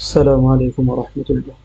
السلام عليكم ورحمة الله.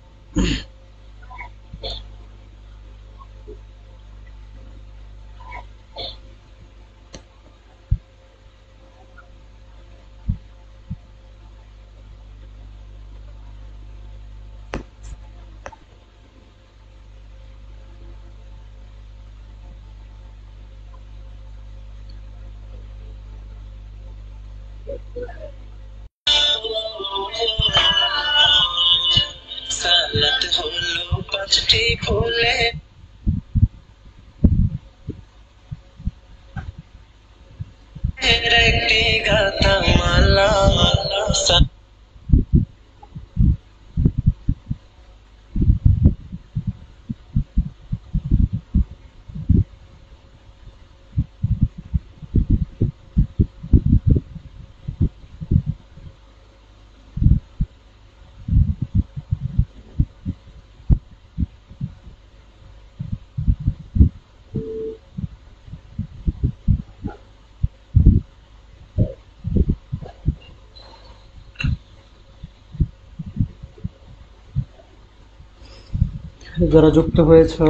যারা যুক্ত হয়েছে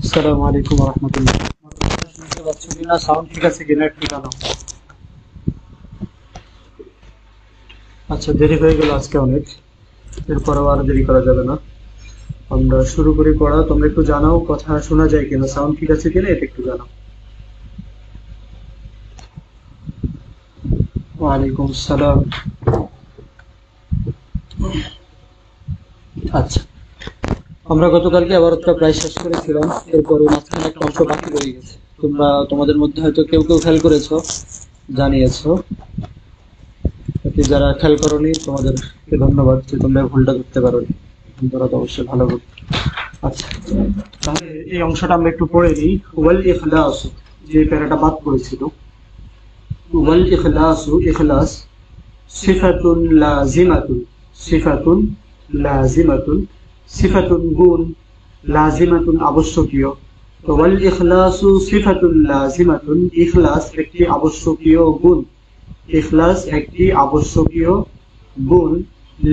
আসসালামু আলাইকুম ওয়া রাহমাতুল্লাহ। শুনতে পাচ্ছ কিনা? সাউন্ড ঠিক আছে কিনা একটু জানাও। আচ্ছা, দেরি হয়ে গেল আজকে অনেক, এরপরেও আর দেরি করা যাবে না, আমরা শুরু করি পড়া। তোমরা একটু জানাও কথা শোনা যায় কিনা, সাউন্ড ঠিক আছে কিনা এটা একটু জানাও। ওয়ালাইকুম আসসালাম। আচ্ছা, আমরা গতকালকে আবারটা প্রায় শেষ করেছিলাম, এরপরে মাঝখানে একটা অংশ বাকি রয়ে গেছে। তোমরা তোমাদের মধ্যে হয়তো কেউ কেউ খেয়াল করেছো, জানিয়েছো। যারা খেয়াল করোনি তোমাদেরকে ধন্যবাদ যে তোমরা ভুলটা ধরতে পারোনি, তোমরা তো অবশ্যই ভালো করো। আচ্ছা, তাহলে এই অংশটা আমরা একটু পড়ে নিই। ওয়াল ইখলাস, যে প্যারাটা বাদ পড়েছিল, ওয়াল ইখলাসু, ইখলাস সিফাতুন লাজিমাতুন, সিফাতুন লাজিমাতুন, সিফাতুন গুণ, লাজিমাতুন আবশ্যকীয়। তো ওয়াল ইখলাসু সিফাতুন লাজিমাতুন, ইখলাস একটি আবশ্যকীয় গুণ, ইখলাস একটি আবশ্যকীয় গুণ।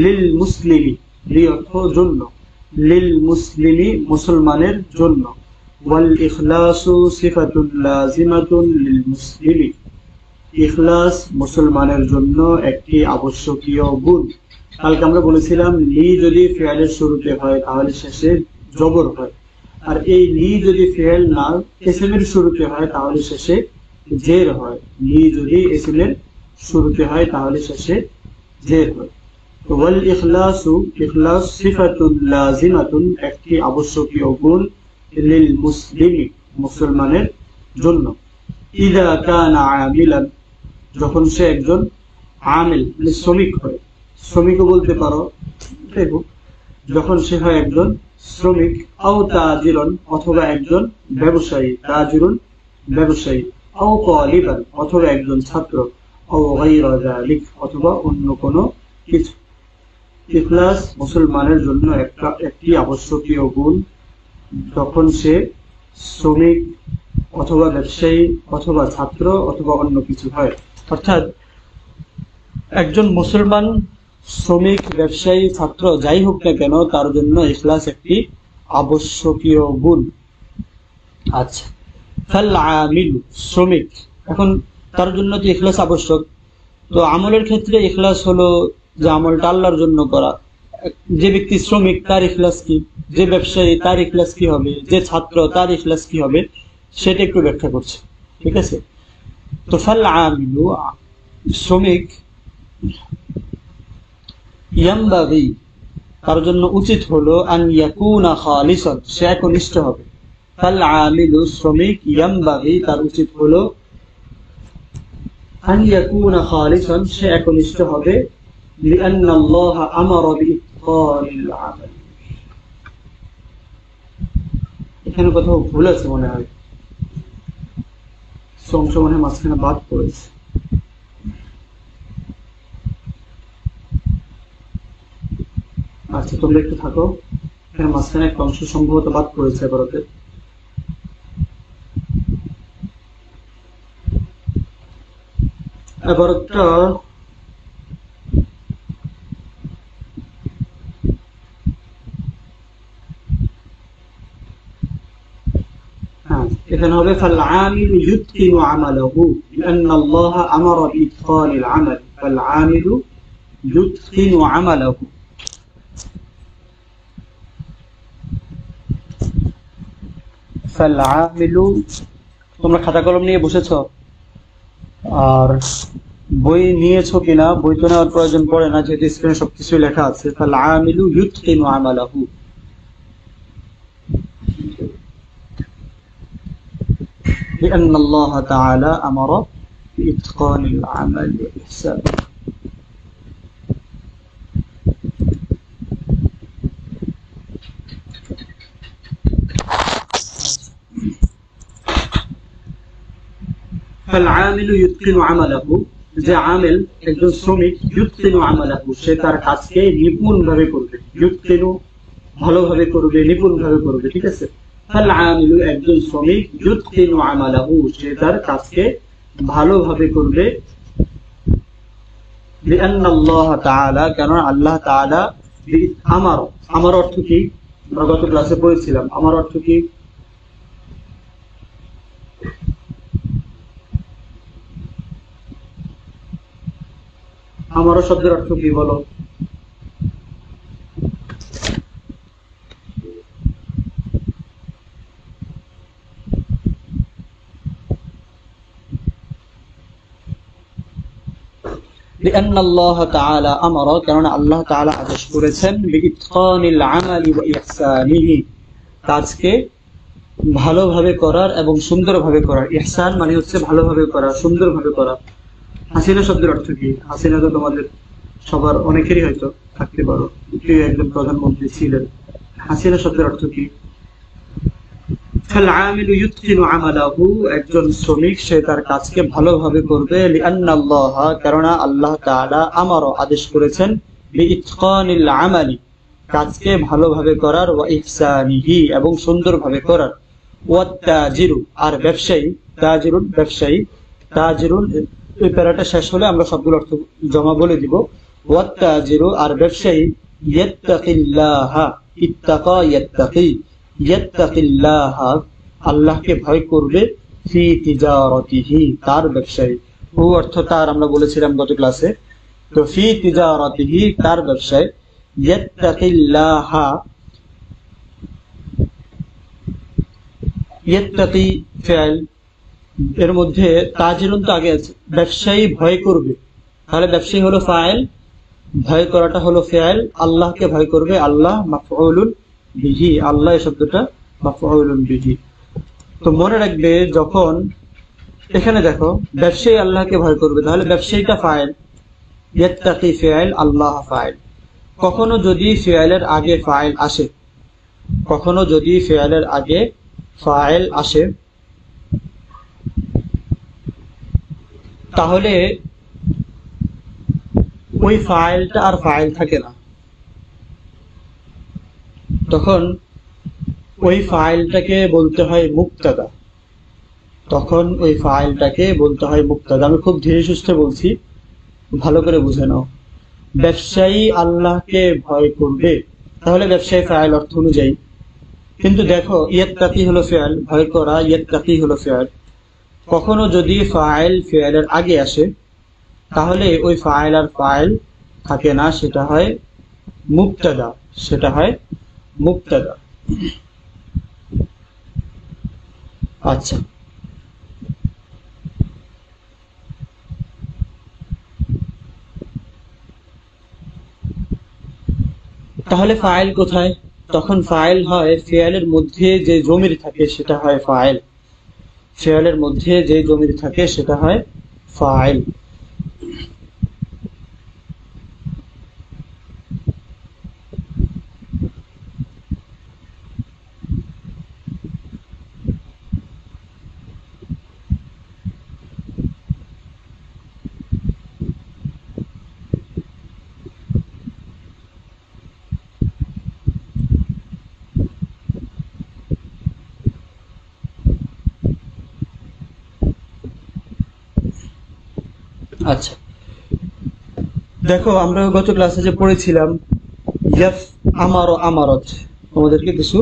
লিল মুসলিমি, লি অর্থ জন্য, লিল মুসলিমি মুসলমানের জন্য। ওয়াল ইখলাসু সিফাতুন লাজিমাতুন লিল মুসলিমি, ইখলাস মুসলমানের জন্য একটি আবশ্যকীয় গুণ। কালকে আমরা বলেছিলাম লি যদি ফেয়ালের শুরুতে হয় তাহলে শেষে জবর হয়, আর এই লি যদি ফেয়াল না ইসমের শুরুতে হয় তাহলে শেষে জের হয়। লি যদি ইসমের শুরুতে হয় তাহলে শেষে জের হয়। তো ওয়াল ইখলাসু, ইখলাস সিফাতুল লাজিমাতুন একটি আবশ্যকীয় গুণ, লিল মুসলিমি মুসলমানের জন্য। ইযা কানা আমিলান, যখন সে একজন আমিল মানে শ্রমিক হয়, শ্রমিকও বলতে পারো, দেখো যখন সে হয় একজন শ্রমিক। আও তাজিরন, অথবা একজন ব্যবসায়ী, তাজিরুন ব্যবসায়ী। আও তালিবান, অথবা একজন ছাত্র। আও গায়রা যালিক, অথবা অন্য কোনো কিছু। ইখলাস মুসলমানের জন্য একটি আবশ্যকীয় গুণ, যখন সে শ্রমিক অথবা ব্যবসায়ী অথবা ছাত্র অথবা অন্য কিছু হয়। অর্থাৎ একজন মুসলমান শ্রমিক, ব্যবসায়ী, ছাত্র যাই হোক না কেন তার জন্য ইখলাস একটি আবশ্যকীয় গুণ। আচ্ছা, ফাল আমিলু, শ্রমিক, এখন তার জন্য তো ইখলাস আবশ্যক। তো আমলের ক্ষেত্রে ইখলাস হলো যে আমলটা আল্লাহর জন্য করা। যে ব্যক্তি শ্রমিক তার ইখলাস কি, যে ব্যবসায়ী তার ইখলাস কি হবে, যে ছাত্র তার ইখলাস কি হবে, সেটা একটু ব্যাখ্যা করছে। ঠিক আছে, তো ফাল আমিলু, শ্রমিক, ইয়ামবাগি, তার জন্য উচিত হলো আন ইয়াকুনা খালিসান, সে একনিষ্ঠ হবে। ফাল আমিলু, শ্রমিক, ইয়ামবাগি, তার উচিত হলো আন ইয়াকুনা খালিসান, সে একনিষ্ঠ হবে। লিআন্না আল্লাহ আমারা বিইতকানিল আমাল, এখানে কোথাও ভুল আছে মনে হয়, অংশ মনে হয় মাঝখানে বাদ পড়েছে। আচ্ছা, তোমরা একটু থাকো, এখানে মাঝখানে একটা অংশ সম্ভবত বাদ পড়েছে ভারতে। এবারটা এখানে হবে ফালআমিলু ইউতকিনু আমালাহু লিআন্না আল্লাহ আমারা বিইতকানিল আমাল ফালআমিলু ইউতকিনু আমালাহু। ফালআমিলু, তোমরা খাতা কলম নিয়ে বসেছো আর বই নিয়েছো কিনা, বই তো নেওয়ার প্রয়োজন পড়ে না যেহেতু স্ক্রিনে সবকিছু লেখা আছে। ফালআমিলু ইউতকিনু আমালাহু, لأن الله تعالى أمر بإتقان العمل والإحسان. فالعامل يتقن عمله, যে আমেল একজন শ্রমিক, ইউতকিনু আমালাহু, সে তার কাজকে নিপুণ ভাবে করবে। ইউতকিনু ভালোভাবে করবে, নিপুণ ভাবে করবে, ঠিক আছে। ফালআমিলু একজন শ্রমিক, ইউতকিনু আমালাহু সে তার কাজকে ভালোভাবে করবে। লিআন্না আল্লাহ তাআলা, কারণ আল্লাহ তাআলা আমার, আমার অর্থ কি আমরা গত ক্লাসে পড়েছিলাম। আমার অর্থ কি? আমারও শব্দের অর্থ কি বলো? لأن الله تعالى أمر, কারণ আল্লাহ তাআলা আদেশ করেছেন বিইতকানিল আমালি ওয়া ইহসানিহি, কাজকে ভালোভাবে করার এবং সুন্দরভাবে করার। ইহসান মানে হচ্ছে ভালোভাবে করা, সুন্দরভাবে করা। হাসিনা শব্দের অর্থ কি? হাসিনা তো তোমাদের সবার অনেকেরই হয়তো থাকতে পারো, কেউ একজন প্রধানমন্ত্রী ছিলেন। হাসিনা শব্দের অর্থ কি? ফালআমিলু ইউতকিনু আমালাহু, একজন শ্রমিক সে তার কাজকে ভালোভাবে করবে। লিআন্না আল্লাহ, কারণ আল্লাহ তাআলা আমারা আদেশ করেছেন বিইতকানিল আমালি, কাজকে ভালোভাবে করার, ওয়া ইহসানিহি এবং সুন্দরভাবে করার। ওয়াত তাজিরু, আর ব্যবসায়ী, তাজিরুন ব্যবসায়ী, তাজিরুন এই প্যারাটা শেষ হলে আমরা সবগুলো অর্থ জমা বলে দিব। ওয়াত তাজিরু, আর ব্যবসায়ী, ইয়াত্তাকিল্লাহা, ইত্তাকা ইয়াত্তাকি, ইয়াত্তাকিল্লাহ আল্লাহকে ভয় করবে, ফি তিজারাতিহি তার ব্যবসায়। ও অর্থ তার আমরা বলেছিলাম গত ক্লাসে। তো ফি তিজারাতিহি তার ব্যবসায়, ইয়াত্তাকিল্লাহ, ইয়াত্তাকি ফিআল, এর মধ্যে তাজিরুন তো আগে আছে, ব্যবসায়ী ভয় করবে, তাহলে ব্যবসায়ী হলো ফাইল, ভয় করাটা হলো ফিআল। আল্লাহকে ভয় করবে, আল্লাহ মাফউলুন বিহি, আল্লাহ এই শব্দটা মাফউলুন বিহি। তো মনে রাখবে যখন এখানে দেখো ব্যবসায়ী আল্লাহকে ভয় করবে, তাহলে ব্যবসায়ীটা ফাইল, ইয়াত্তাকি ফিআল, আল্লাহ ফাইল। কখনো যদি ফিআলের আগে ফাইল আসে, কখনো যদি ফিআলের আগে ফাইল আসে, তাহলে ওই ফাইলটা আর ফাইল থাকে না, তখন ওই ফাইলটাকে বলতে হয় মুক্তাদা, তখন ওই ফাইলটাকে বলতে হয় মুক্তাদা। আমি খুব ধীরে সুস্থে বলছি, ভালো করে বুঝে নাও। ব্যবসায়ী আল্লাহকে ভয় করবে, তাহলে ব্যবসায়ী ফাইল অর্থ অনুযায়ী। কিন্তু দেখো ইয়াত্তাকি হলো ফিআল, ভয় করা, ইয়াত্তাকি হলো ফিআল। কখনো যদি ফাইল ফিআলের আগে আসে, তাহলে ওই ফাইল আর ফাইল থাকে না, সেটা হয় মুক্তাদা, সেটা হয় মুক্তাদা। আচ্ছা, তাহলে ফাইল কোথায়? তখন ফাইল হয় ফিআলের মধ্যে যে জমির থাকে সেটা হয় ফাইল, ফিআলের মধ্যে যে জমির থাকে সেটা হয় ফাইল। আচ্ছা, দেখো আমরা গত ক্লাসে যে পড়েছিলাম ইয়াফ আমারত, তোমাদেরকে কিছু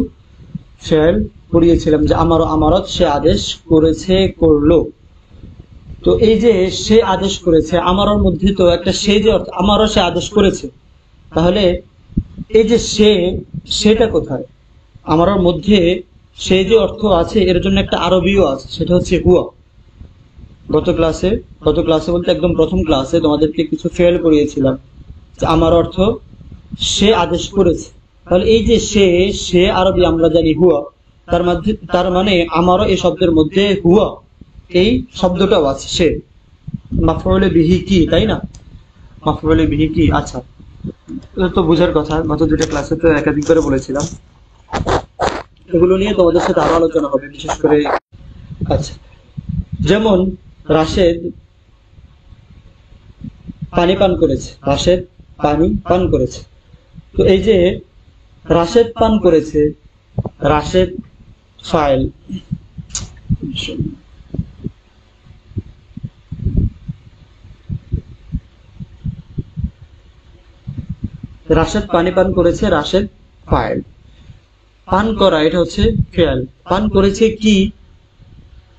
ফেল পড়িয়েছিলাম যে আমারও আমারত, সে আদেশ করেছে, করলো। তো এই যে সে আদেশ করেছে, আমারও মধ্যে তো একটা সে যে অর্থ, আমারও সে আদেশ করেছে, তাহলে এই যে সে, সেটা কোথায়? আমারও মধ্যে সে যে অর্থ আছে, এর জন্য একটা আরবিও আছে, সেটা হচ্ছে হুয়া। গত ক্লাসে বলতে একদম প্রথম ক্লাসে তোমাদেরকে কিছু ফেল করিয়েছিলাম যে আমার অর্থ সে আদেশ করেছে। তাহলে এই যে সে, সে আরবি আমরা জানি হুয়া, তার মানে আমারও এই শব্দের মধ্যে হুয়া এই শব্দটাও আছে। সে মাফউলে বিহি কি, তাই না? মাফউলে বিহি কি? আচ্ছা, এটা তো বোঝার কথা, গত দুটো ক্লাসে তো একাধিক করে বলেছিলাম। এগুলো নিয়ে তোমাদের সাথে আরো আলোচনা হবে, বিশেষ করে। আচ্ছা, যেমন রাশেদ পানি পান করেছে, রাশেদ পানি পান করেছে। তো এই যে রাশেদ পান করেছে, রাশেদ ফাইল, রাশেদ পানি পান করেছে, রাশেদ ফাইল। পান করা এটা হচ্ছে ফেল। পান করেছে কি?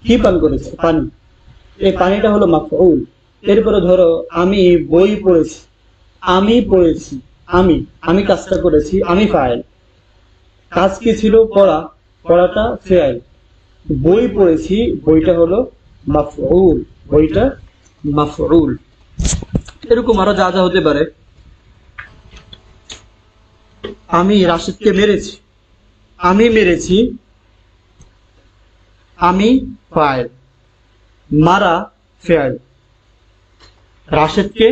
কি পান করেছে? পানি। এই পানিটা হলো মাফউল। এরপরে ধরো আমি বই পড়েছি, আমি পড়েছি, আমি আমি কাজটা করেছি, আমি ফাইল। কাজ কি ছিল? পড়া, পড়াটা ফেল। বই পড়েছি, বইটা হলো মাফউল, বইটা মাফউল। এরকম আরো যা যা হতে পারে। আমি রাশেদকে মেরেছি, আমি মেরেছি, আমি ফাইল, মারা ফেল, রাশেদকে,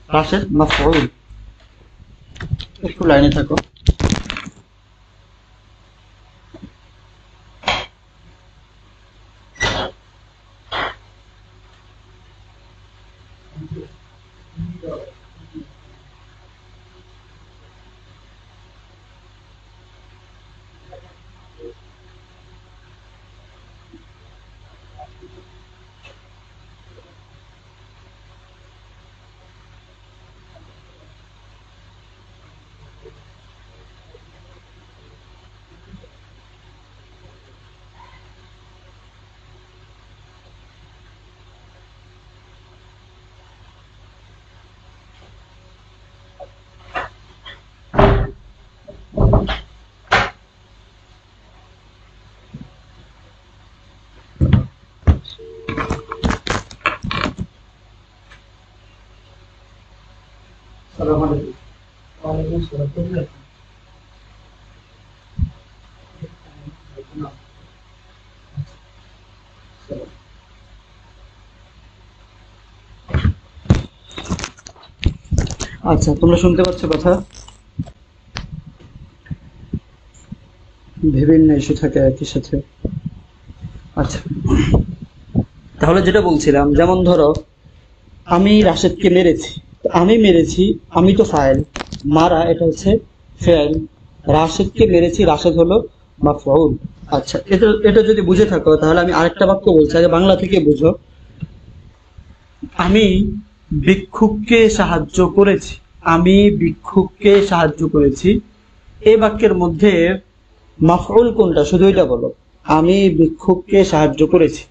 রাশেদ মাফউল। একটু লাইনে থাকো। আচ্ছা, তোমরা শুনতে পাচ্ছ কথা? বিভিন্ন ইস্যু থাকে একই সাথে। আচ্ছা, তাহলে যেটা বলছিলাম, যেমন ধরো আমি রাশেদকে মেরেছি, আমি মেরেছি, আমি তো ফাইল, মারা এটা হচ্ছে ফেল, রাশেদকে মেরেছি, রাশেদ হলো মাফউল। আচ্ছা, এটা এটা যদি বুঝে থাকো তাহলে আমি আরেকটা বাক্য বলছি, আগে বাংলা থেকে বুঝো। আমি ভিক্ষুককে সাহায্য করেছি, আমি ভিক্ষুককে সাহায্য করেছি। এই বাক্যের মধ্যে মাফউল কোনটা শুধু এটা বলো। আমি ভিক্ষুককে সাহায্য করেছি,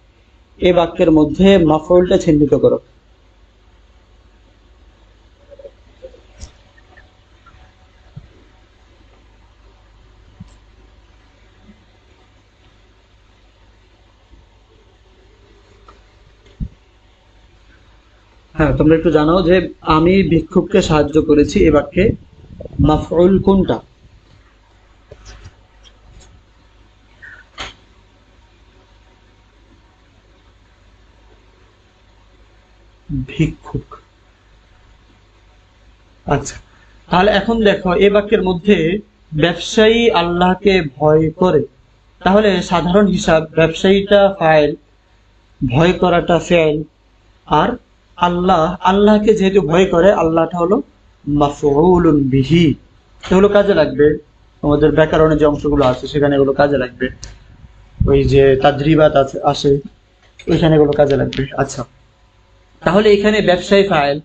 এই বাক্যের মধ্যে মাফউলটা চিহ্নিত করো। হ্যাঁ, তোমরা একটু জানাও যে আমি ভিক্ষুককে সাহায্য করেছি, এ বাক্যে মাফউল কোনটা? ভিক্ষুক। আচ্ছা, তাহলে এখন দেখো এ বাক্যের মধ্যে ব্যবসায়ী আল্লাহকে ভয় করে, তাহলে সাধারণ হিসাব ব্যবসায়ীটা ফাইল, ভয় করাটা ফেল, আর আল্লাহ, আল্লাহকে যেহেতু ভয় করে, আল্লাহটা হলো মাফউলুন বিহি। এগুলো কাজে লাগবে, আমাদের ব্যাকরণের যে অংশগুলো আছে সেখানে এগুলো কাজে লাগবে, ওই যে তাদরিবাত আছে আসে ওইখানে এগুলো কাজে লাগবে। আচ্ছা, তাহলে এখানে ব্যবসায়ী ফাইল,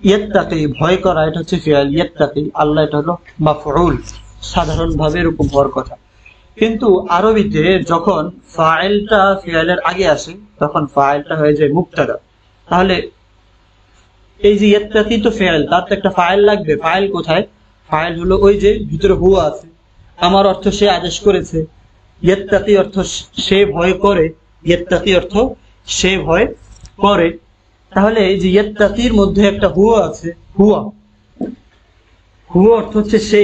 ইয়াত্তাকি ভয় করা এটা হচ্ছে ফিআল, ইয়াত্তাকি আল্লাহ এটা হলো মাফউল। সাধারণভাবে এরকম হওয়ার কথা। কিন্তু আরবিতে যখন ফাইলটা ফিআলের আগে আসে তখন ফাইলটা হয়ে যায় মুবতাদা। তাহলে এই যে ইয়াত্তাকি তো ফিআল, তার তো একটা ফাইল লাগবে। ফাইল কোথায়? ফাইল হলো ওই যে ভিতরে হুয়া আছে। আমার অর্থ সে আদেশ করেছে, ইয়াত্তাকি অর্থ সে ভয় করে, ইয়াত্তাকি অর্থ সে ভয় করে। তাহলে এই যে ইয়াত্তাকির মধ্যে একটা হুয়া আছে, হুয়া হুয়া অর্থ হচ্ছে সে,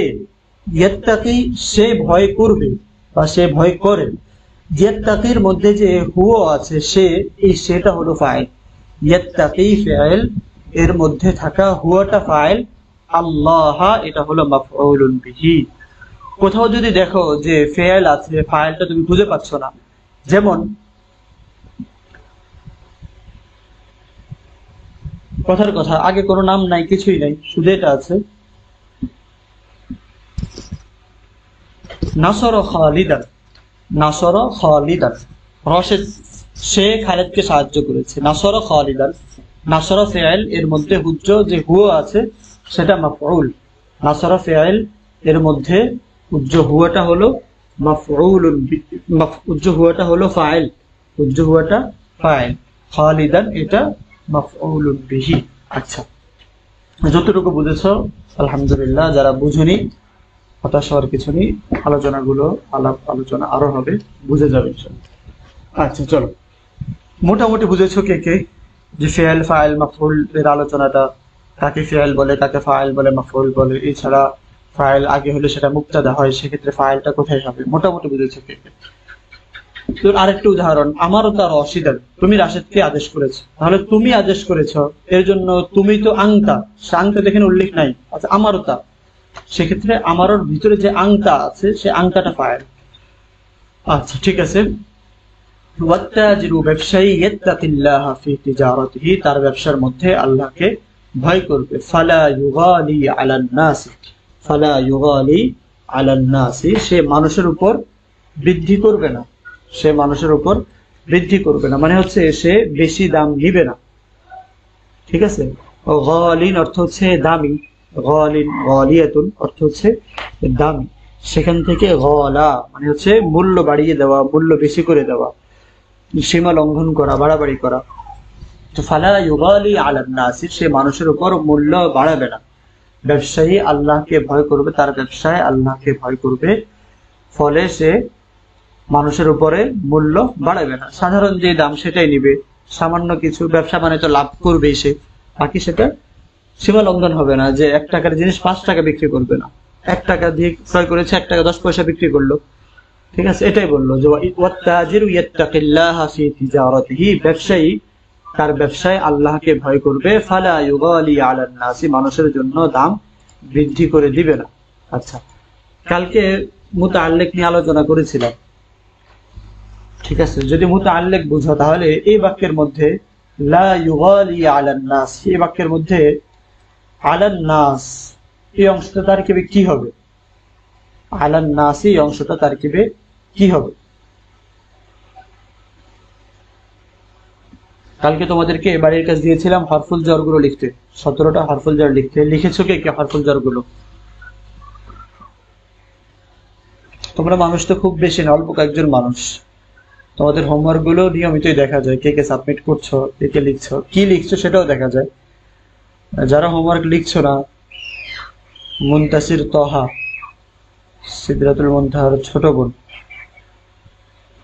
ইয়াত্তাকি সে ভয় করবে বা সে ভয় করে। ইয়াত্তাকির মধ্যে যে হুয়া আছে সে, এই সেটা হলো ফাইল। ইয়াত্তাকি ফাইল, এর মধ্যে থাকা হুয়াটা ফাইল, আল্লাহ এটা হলো মাফউলুন বিহি। কোথাও যদি দেখো যে ফাইল আছে, ফাইলটা তুমি খুঁজে পাচ্ছ না, যেমন কথার কথা আগে কোনো নাম নাই, কিছুই নাই, শুধু এটা আছে নাসর খালিদান। নাসর খালিদান, রশেদ সে খালিদকে সাহায্য করেছে। নাসর খালিদান, নাসর ফিআল, এর মধ্যে হুজ্জ যে হুয়া আছে সেটা মাফউল। নাসর ফিআল, এর মধ্যে হুজ্জ হুয়াটা হলো মাফউলুন, হুজ্জ হুয়াটা হলো ফাইল, হুজ্জ হুয়াটা ফাইল। খালিদান এটা মাফউলুন বিহি। আচ্ছা, যতটুকু বুঝেছো আলহামদুলিল্লাহ। যারা বুঝুনি হতাশ হওয়ার কিছু নেই, আলোচনাগুলো আলোচনা আরো হবে, বুঝে যাবে ইনশাআল্লাহ। আচ্ছা চলো, মোটামুটি বুঝেছো কে কে যে ফিআল ফাইল মাফউল এর আলোচনাটা, কাকে ফিআল বলে, কাকে ফাইল বলে, মাফউল বলে। এছাড়া ফাইল আগে হলে সেটা মুবতাদা হয়, সেক্ষেত্রে ফাইলটা কোথায় হবে, মোটামুটি বুঝেছো কে কে। তোর আরেকটা উদাহরণ, আমারও তার রশিদান, তুমি রাশেদকে আদেশ করেছো, তাহলে তুমি আদেশ করেছো, এর জন্য তুমি তো আংতা, সে আংতা দেখেন উল্লেখ নাই। আচ্ছা আমারও তা, সেক্ষেত্রে আমারও ভিতরে যে আংতা আছে সে আংতাটা ফাইল। আচ্ছা ঠিক আছে। ওয়াত্তাজিরু, ব্যবসায়ী, ইয়াত্তাকিল্লাহ ফি তিজারাতিহি, তার ব্যবসার মধ্যে আল্লাহকে ভয় করবে। ফালা ইউগালি আলান নাস, ফালা ইউগালি আলান নাস, সে মানুষের উপর বৃদ্ধি করবে না, সে মানুষের উপর বৃদ্ধি করবে না, মানে হচ্ছে সে বেশি দাম নিবে না। ঠিক আছে। গালিন অর্থ হচ্ছে দামি, গালিন গালিয়াতুন অর্থ হচ্ছে দামি, সেখান থেকে গলা মানে হচ্ছে মূল্য বাড়িয়ে দেওয়া, মূল্য বেশি করে দেওয়া, সীমা লঙ্ঘন করা, বাড়াবাড়ি করা। তো ফালা ইউগালি আলান নাস, সে মানুষের উপর মূল্য বাড়াবে না। ব্যবসায়ী আল্লাহকে ভয় করবে, তার ব্যবসায় আল্লাহকে ভয় করবে, ফলে সে মানুষের উপরে মূল্য বাড়াবে না, সাধারণ যে দাম সেটাই নিবে। সামান্য কিছু ব্যবসা মানে তো লাভ করবেই সে, বাকি সেটা সীমা লঙ্ঘন হবে না, যে 1 টাকার জিনিস 5 টাকা বিক্রি করবে না, 1 টাকা দিয়ে ক্রয় করেছে 1 টাকা 10 পয়সা বিক্রি করলো। ঠিক আছে, এটাই বললো যে ওয়াত্তাজিরু ইয়াত্তাকিল্লাহা ফি তিজারাতিহি, ব্যবসায়ী তার ব্যবসায় আল্লাহকে ভয় করবে। ফালা ইউগালি আলান নাসি, মানুষের জন্য দাম বৃদ্ধি করে দিবে না। আচ্ছা, কালকে মুতাআল্লিক নিয়ে আলোচনা করেছিলাম। ঠিক আছে, যদি মুতাআল্লিক বুঝো তাহলে এই বাক্যের মধ্যে লা ইউগালি আলান নাস, এই বাক্যের মধ্যে আলান নাস এই অংশটা তারকিবে কি হবে? আলান নাস এই অংশটা তারকিবে কি হবে? কালকে তোমাদেরকে বাড়ির কাজ দিয়েছিলাম হরফুল জার গুলো লিখতে, 17টা হরফুল জার লিখতে। লিখেছো কে কে হরফুল জার গুলো? তোমরা মানুষ তো খুব বেশি না, অল্প কয়েকজন মানুষ। তোমাদের হোমওয়ার্ক গুলো নিয়মিতই দেখা যায়, কে কে সাবমিট করছো, কে কে লিখছো, কি লিখছো সেটাও দেখা যায়। যারা হোমওয়ার্ক লিখছো না, মুনতাসির তহা, সিদরাতুল মুনতাহার ছোট বোন,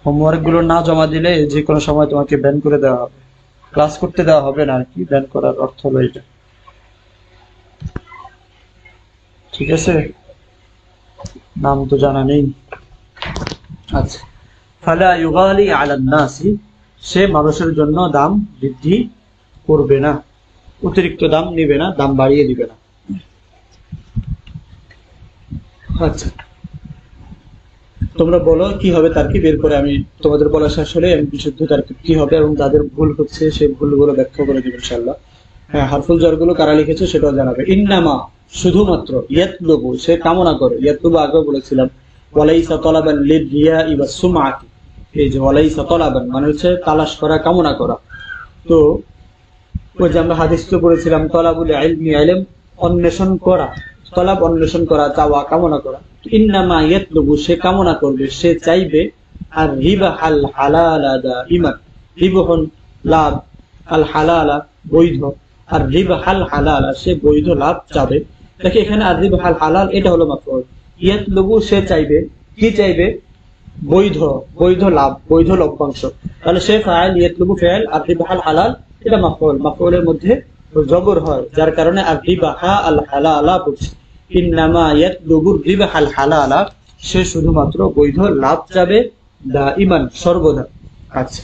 হোমওয়ার্ক গুলো না জমা দিলে যে কোনো সময় তোমাকে ব্যান করে দেওয়া হবে, ক্লাস করতে দেওয়া হবে না আর কি, ব্যান করার অর্থ হলো এটা। ঠিক আছে, নাম তো জানা নেই। আচ্ছা, ফালা ইউগালি আলান নাসি, সে মানুষের জন্য দাম বৃদ্ধি করবে না, অতিরিক্ত দাম নিবে না, দাম বাড়িয়ে দিবে না। আচ্ছা, তোমরা বলো কি হবে তারকিব, বের করে আমি তোমাদের বলা শেষ হলে আমি বিশুদ্ধ তারকিব কি হবে এবং যাদের ভুল হচ্ছে সেই ভুলগুলো ব্যাখ্যা করে দেব ইনশাআল্লাহ। হ্যাঁ, হারফুল জার গুলো কারা লিখেছে সেটাও জানাবে। ইন্নামা, শুধুমাত্র, ইয়াতলুবু সে কামনা করে, ইয়াতলুবু আগেও বলেছিলাম, ওয়ালাইসা তলাবান লিরিয়াই ওয়াস সুমআতি, এই যে ওয়ালাইসা তলাবান মানে হচ্ছে তালাশ করা, কামনা করা। তো ওই যে আমরা হাদিস তো পড়েছিলাম তলাবুল ইলমি, ইলম অন্বেষণ করা, তলাব অন্বেষণ করা, চাওয়া, কামনা করা। তো ইন্নামা ইয়াতলুবু সে কামনা করবে, সে চাইবে, আর রিবাহাল হালালা দাইমান, রিবহন লাভ, আল হালালা বৈধ, আর রিবাহাল হালালা সে বৈধ লাভ চাবে। দেখে এখানে আর রিবাহাল হালাল এটা হলো মাফউল, ইয়াতলুবু সে চাইবে, কি চাইবে? বৈধ, বৈধ লাভ, বৈধ লভ্যাংশ। তাহলে সে ফাইল, ইয়াতলুবু ফাইল, আর রিবাহাল হালাল এটা মাফউল, মাফউলের মধ্যে জবর হয় যার কারণে আর রিবাহা আল হালালা পড়ছে। ইন্নামা ইয়াতলুবু রিবাহাল হালালা সে শুধুমাত্র বৈধ লাভ চাবে, দাইমান সর্বদা। আচ্ছা,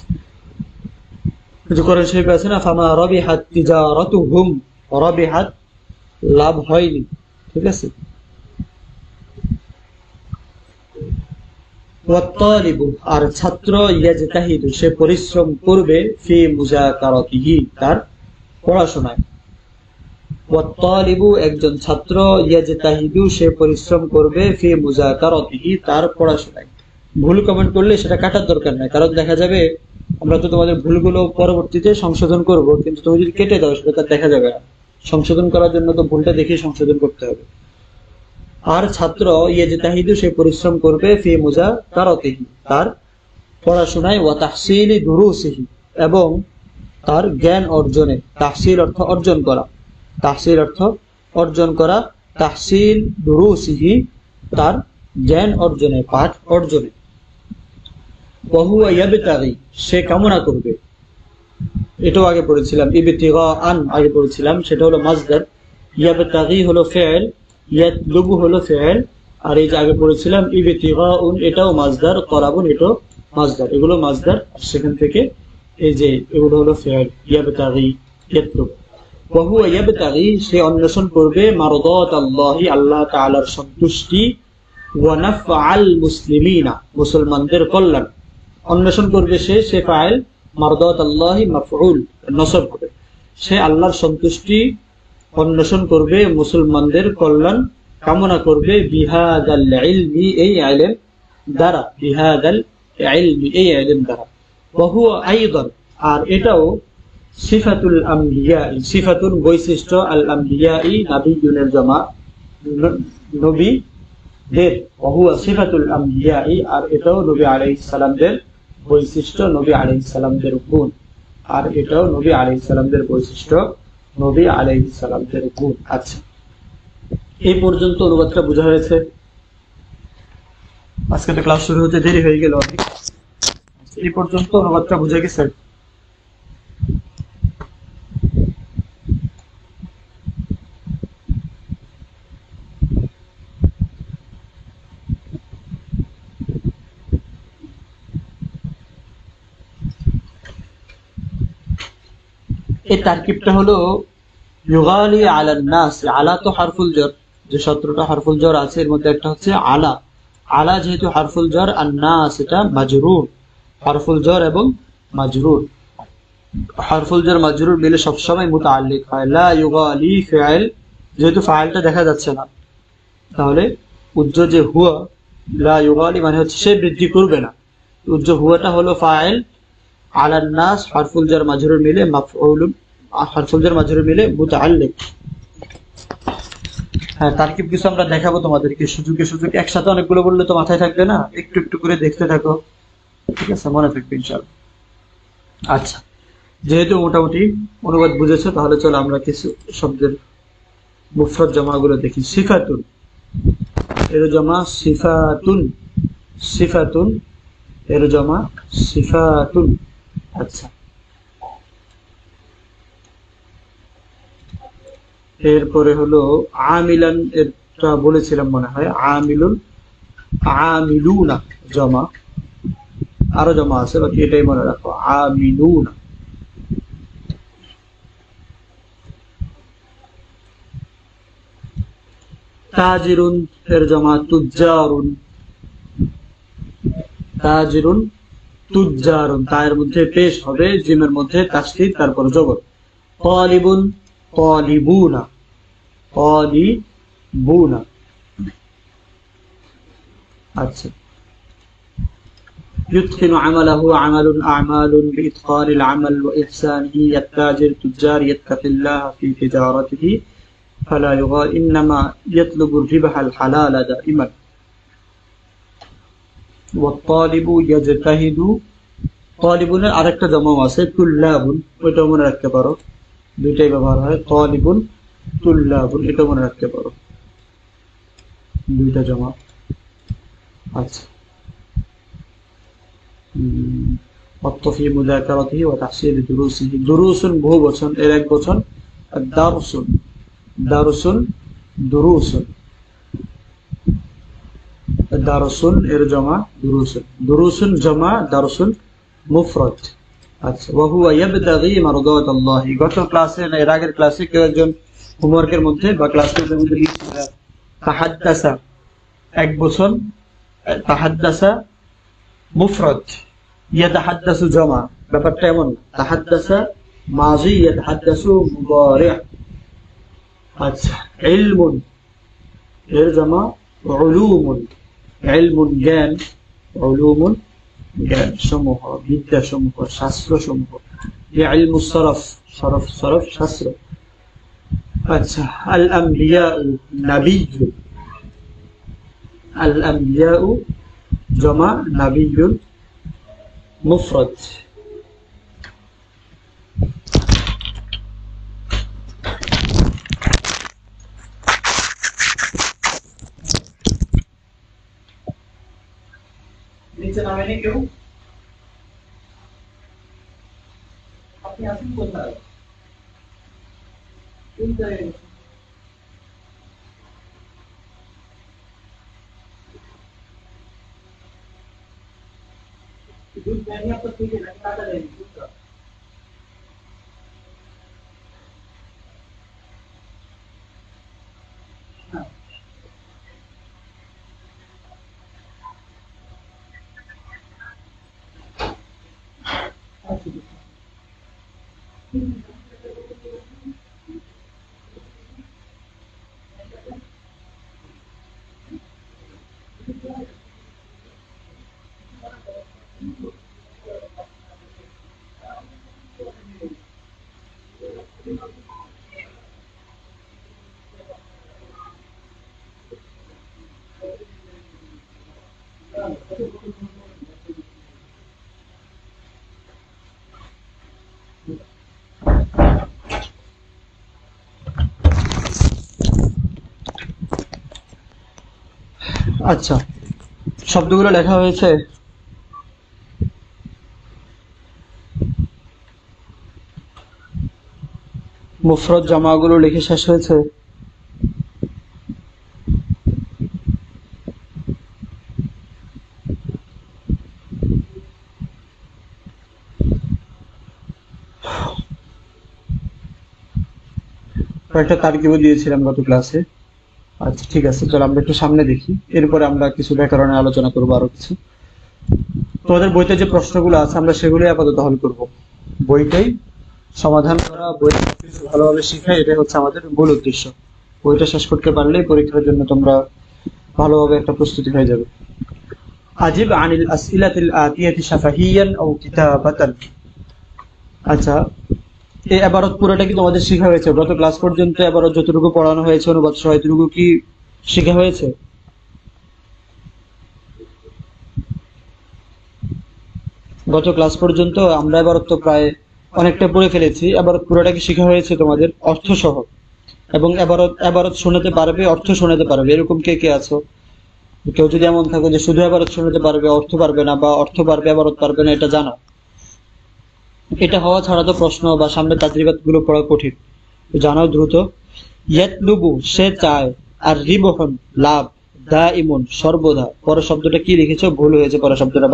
কিছু কোরআন শরীফে আছে না, ফামা রাবিহাত তিজারাতুহুম, রাবিহাত লাভ হয়নি, ঠিক আছে। ওয়াত্তালিবু আর ছাত্র, ইয়াজতাহিদু সে পরিশ্রম করবে, ফি মুযাকারাতিহি তার পড়াশোনায়। ওয়াত্তালিবু একজন ছাত্র, ইয়াজতাহিদু সে পরিশ্রম করবে, ফি মুযাকারাতিহি তার পড়াশোনায়। ভুল কমেন্ট করলে সেটা কাটার দরকার নাই, কারণ দেখা যাবে আমরা তো তোমাদের ভুলগুলো পরবর্তীতে সংশোধন করব, কিন্তু তুমি যদি কেটে দাও সেটা তার দেখা যাবে না। সংশোধন করার জন্য তো ভুলটা দেখে সংশোধন করতে হবে। আর ছাত্র, ইয়াজতাহিদু সে পরিশ্রম করবে, ফি মুযাকারাতিহি তার পড়াশোনায়, ওয়া তাহসিলি দুরুসিহি এবং তার জ্ঞান অর্জনে। তাহসিল অর্থ অর্জন করা, তাহসিল অর্থ অর্জন করা, তাহসিল দুরুসিহি তার জ্ঞান অর্জনে, পাঠ অর্জনে। ওয়া হুয়া ইয়াবতাগি সে কামনা করবে, এটাও আগে পড়েছিলাম, ইবতিগাআন আগে পড়েছিলাম, সেটা হলো মাসদার, ইয়াবতাগি হলো ফাইল, ইয়াতলুবু হলো ফাইল, আর এই যে আগে পড়েছিলাম ইবতিগাউন এটাও মাসদার, করাবুন এটাও মাসদার, এগুলো মাসদার, সেখান থেকে এই যে এগুলো হলো ফাইল, ইয়াবতাগি, ইয়াতলুবু। ওয়া হুয়া ইয়াবতাগি সে অন্বেষণ করবে, মারদাত আল্লাহি আল্লাহ তাআলার সন্তুষ্টি, ওয়া নাফআল মুসলিমিনা মুসলমানদের কল্যাণ। অন্বেষণ করবে সে, সে ফাইল, মারদাত আল্লাহি মাফউল নসব করে, সে আল্লাহর সন্তুষ্টি অন্বেষণ করবে, মুসলমানদের কল্যাণ কামনা করবে, বিহাদাল ইলমি এই ইলম দ্বারা, বিহাদাল ইলমি এই ইলম দ্বারা। ওয়া হুয়া আইদান আর এটাও সিফাতুল আম্বিয়া, সিফাতুন বৈশিষ্ট্য, আল আম্বিয়া নবিয়ুনের জমা, নবীদের। ওয়া হুয়া সিফাতুল আম্বিয়া আর এটাও নবী আলাইহিস সালামদের বৈশিষ্ট্য, নবী আলাইহিস সালামদের গুণ, আর এটাও নবী আলাইহিস সালামদের বৈশিষ্ট্য, নবী আলাইহিস সালামদের গুণ। আচ্ছা, এই পর্যন্ত অনুবাদটা বোঝা হয়েছে? আজকে তো ক্লাস শুরু হতে দেরি হয়ে গেল অনেক, এই পর্যন্ত অনুবাদটা বুঝে গেছে? এই তারকিবটা হলো ইউগালি আলান নাস, আলা তো হারফুল জর, যে 17টা হারফুল জর আছে এর মধ্যে একটা হচ্ছে আলা, আলা যেহেতু হারফুল জর, আর নাস এটা মাজরুর, হারফুল জর এবং মাজরুর, হারফুল জর মাজরুর মিলে সবসময় মুতাআল্লিক হয়। লা ইউগালি ফাইল, যেহেতু ফাইলটা দেখা যাচ্ছে না, তাহলে উজ্জ যে হুয়া, লা ইউগালি মানে হচ্ছে সে বৃদ্ধি করবে না, উজ্জ হুয়াটা হলো ফাইল, আলান নাস হারফুল জর মাজরুর মিলে মাফউলুন, হারফুল জর মাজরুর মিলে মুতাআল্লিক। হ্যাঁ, তারকিব কিছু আমরা দেখাবো তোমাদেরকে, সুযোগে সুযোগ, একসাথে অনেকগুলো বললে তো মাথায় থাকবে না, একটু একটু করে দেখতে থাকো, ঠিক আছে, মনে থাকবে ইনশাআল্লাহ। আচ্ছা, যেহেতু মোটামুটি অনুবাদ বুঝেছো, তাহলে চলো আমরা কিছু শব্দের মুফরদ জমাগুলো দেখি। সিফাতুন এর জমা সিফাতুন, সিফাতুন এর জমা সিফাতুন। আচ্ছা, এরপরে হলো আমিলান, এটা বলেছিলাম মনে হয়, আমিলুন, আমিলুনা জমা, আরো জমা আছে বাকি এটাই মনে রাখো, আমিলুনা। তাজিরুন এর জমা তুজ্জারুন, তাজিরুন তুজ্জারুন, তায়ের মধ্যে পেশ হবে, জিমের মধ্যে তাসদীদ, তারপর জবর। তালিবুন তালিবুনা, তালিবুনা। আচ্ছা, يتقن عمله عمل أعمال بإتقان العمل وإحسانه، التاجر تجار يتقي الله في تجارته فلا يغال، إنما يطلب الربح الحلال دائما، ওয়াত-তালিবু ইয়াজতাহিদু, তালিবুনের আরেকটা জমাও আছে তুল্লাবুন, ওইটা মনে রাখতে পারো, দুইটাই ব্যবহার হয়, তালিবুন তুল্লাবুন, এটা মনে রাখতে পারো, দুইটা জমা। আচ্ছা, অত্তফি মুযাকারাতিহি ওয়া তাহসিল দুরুসিহি, দুরুসুন বহু বচন, এর এক বচন দারসুন, দারসুন দুরুসুন, দারসুন এর জমা দুরুসুন, দুরুসুন জমা, দারসুন মুফরদ। আচ্ছা, ওয়া হুয়া ইয়াবতাগি মারদাতাল্লাহি, গত ক্লাসে না এর আগের ক্লাসে কেউ একজন হোমওয়ার্কের মধ্যে বা ক্লাসের মধ্যে লিখছিল তাহাদ্দাসা এক বচন, তাহাদ্দাসা মুফরদ, ইয়াতাহাদ্দাসু জমা, ব্যাপারটা এমন, তাহাদ্দাসা মাজি, ইয়াতাহাদ্দাসু মুদারি'। আচ্ছা, ইলমুন এর জমা উলুমুন, ইলমুন জ্ঞান, উলুমুন জ্ঞান সমূহ, বিদ্যা সমূহ, শাস্ত্র সমূহ, ইলমুস সরফ, সরফ সরফ শাস্ত্র। আচ্ছা, আল আম্বিয়াউ নাবিয়্যুন, আল আম্বিয়াউ জমা, নাবিয়্যুন মুফরদ। নিচে নামেনি কেউ? আপনি আছেন কোথায়? दूध नहीं आपको ठीक है लगता है दूध का আচ্ছা, শব্দগুলো লেখা হয়েছে? মুফরদ জামাগুলো লিখে শেষ হয়েছে? কয়েকটা তারকিবও দিয়েছিলাম গত ক্লাসে। আচ্ছা ঠিক আছে, চলো আমরা একটু সামনে দেখি, এরপরে আমরা কিছু ব্যাকরণে আলোচনা করবো, আরো কিছু। তোমাদের বইতে যে প্রশ্নগুলো আছে আমরা সেগুলোই আপাতত হল করব, বইটাই সমাধান করা, বই ভালোভাবে শেখা, এটাই হচ্ছে আমাদের মূল উদ্দেশ্য। বইটা শেষ করতে পারলেই পরীক্ষার জন্য তোমরা ভালোভাবে একটা প্রস্তুতি হয়ে যাবে। আজিব আনিল আসইলাতিল আতিয়াতি শাফাহিয়ান আও কিতাবাতান। আচ্ছা, এই ইবারত পুরোটা কি তোমাদের শেখা হয়েছে? গত ক্লাস পর্যন্ত ইবারত যতটুকু পড়ানো হয়েছে, অনুবাদ সহ এতটুকু কি শেখা হয়েছে? গত ক্লাস পর্যন্ত আমরা ইবারত তো প্রায় অনেকটা পড়ে ফেলেছি। ইবারত পুরোটা কি শেখা হয়েছে তোমাদের অর্থ সহ? এবং ইবারত শোনাতে পারবে, অর্থ শোনাতে পারবে, এরকম কে কে আছো? কেউ যদি এমন থাকো যে শুধু ইবারত শোনাতে পারবে, অর্থ পারবে না, বা অর্থ পারবে ইবারত পারবে না, এটা জানো? এটা হওয়া ছাড়া তো প্রশ্ন বা সামনে তাদরিবাত গুলো পড়া কঠিন, জানাও দ্রুত। ইয়াতলুবু সে চায়, আর রিবহন লাভ, দাইমুন সর্বদা। পরের শব্দটা কি লিখেছো? ভুল হয়েছে পরের শব্দটা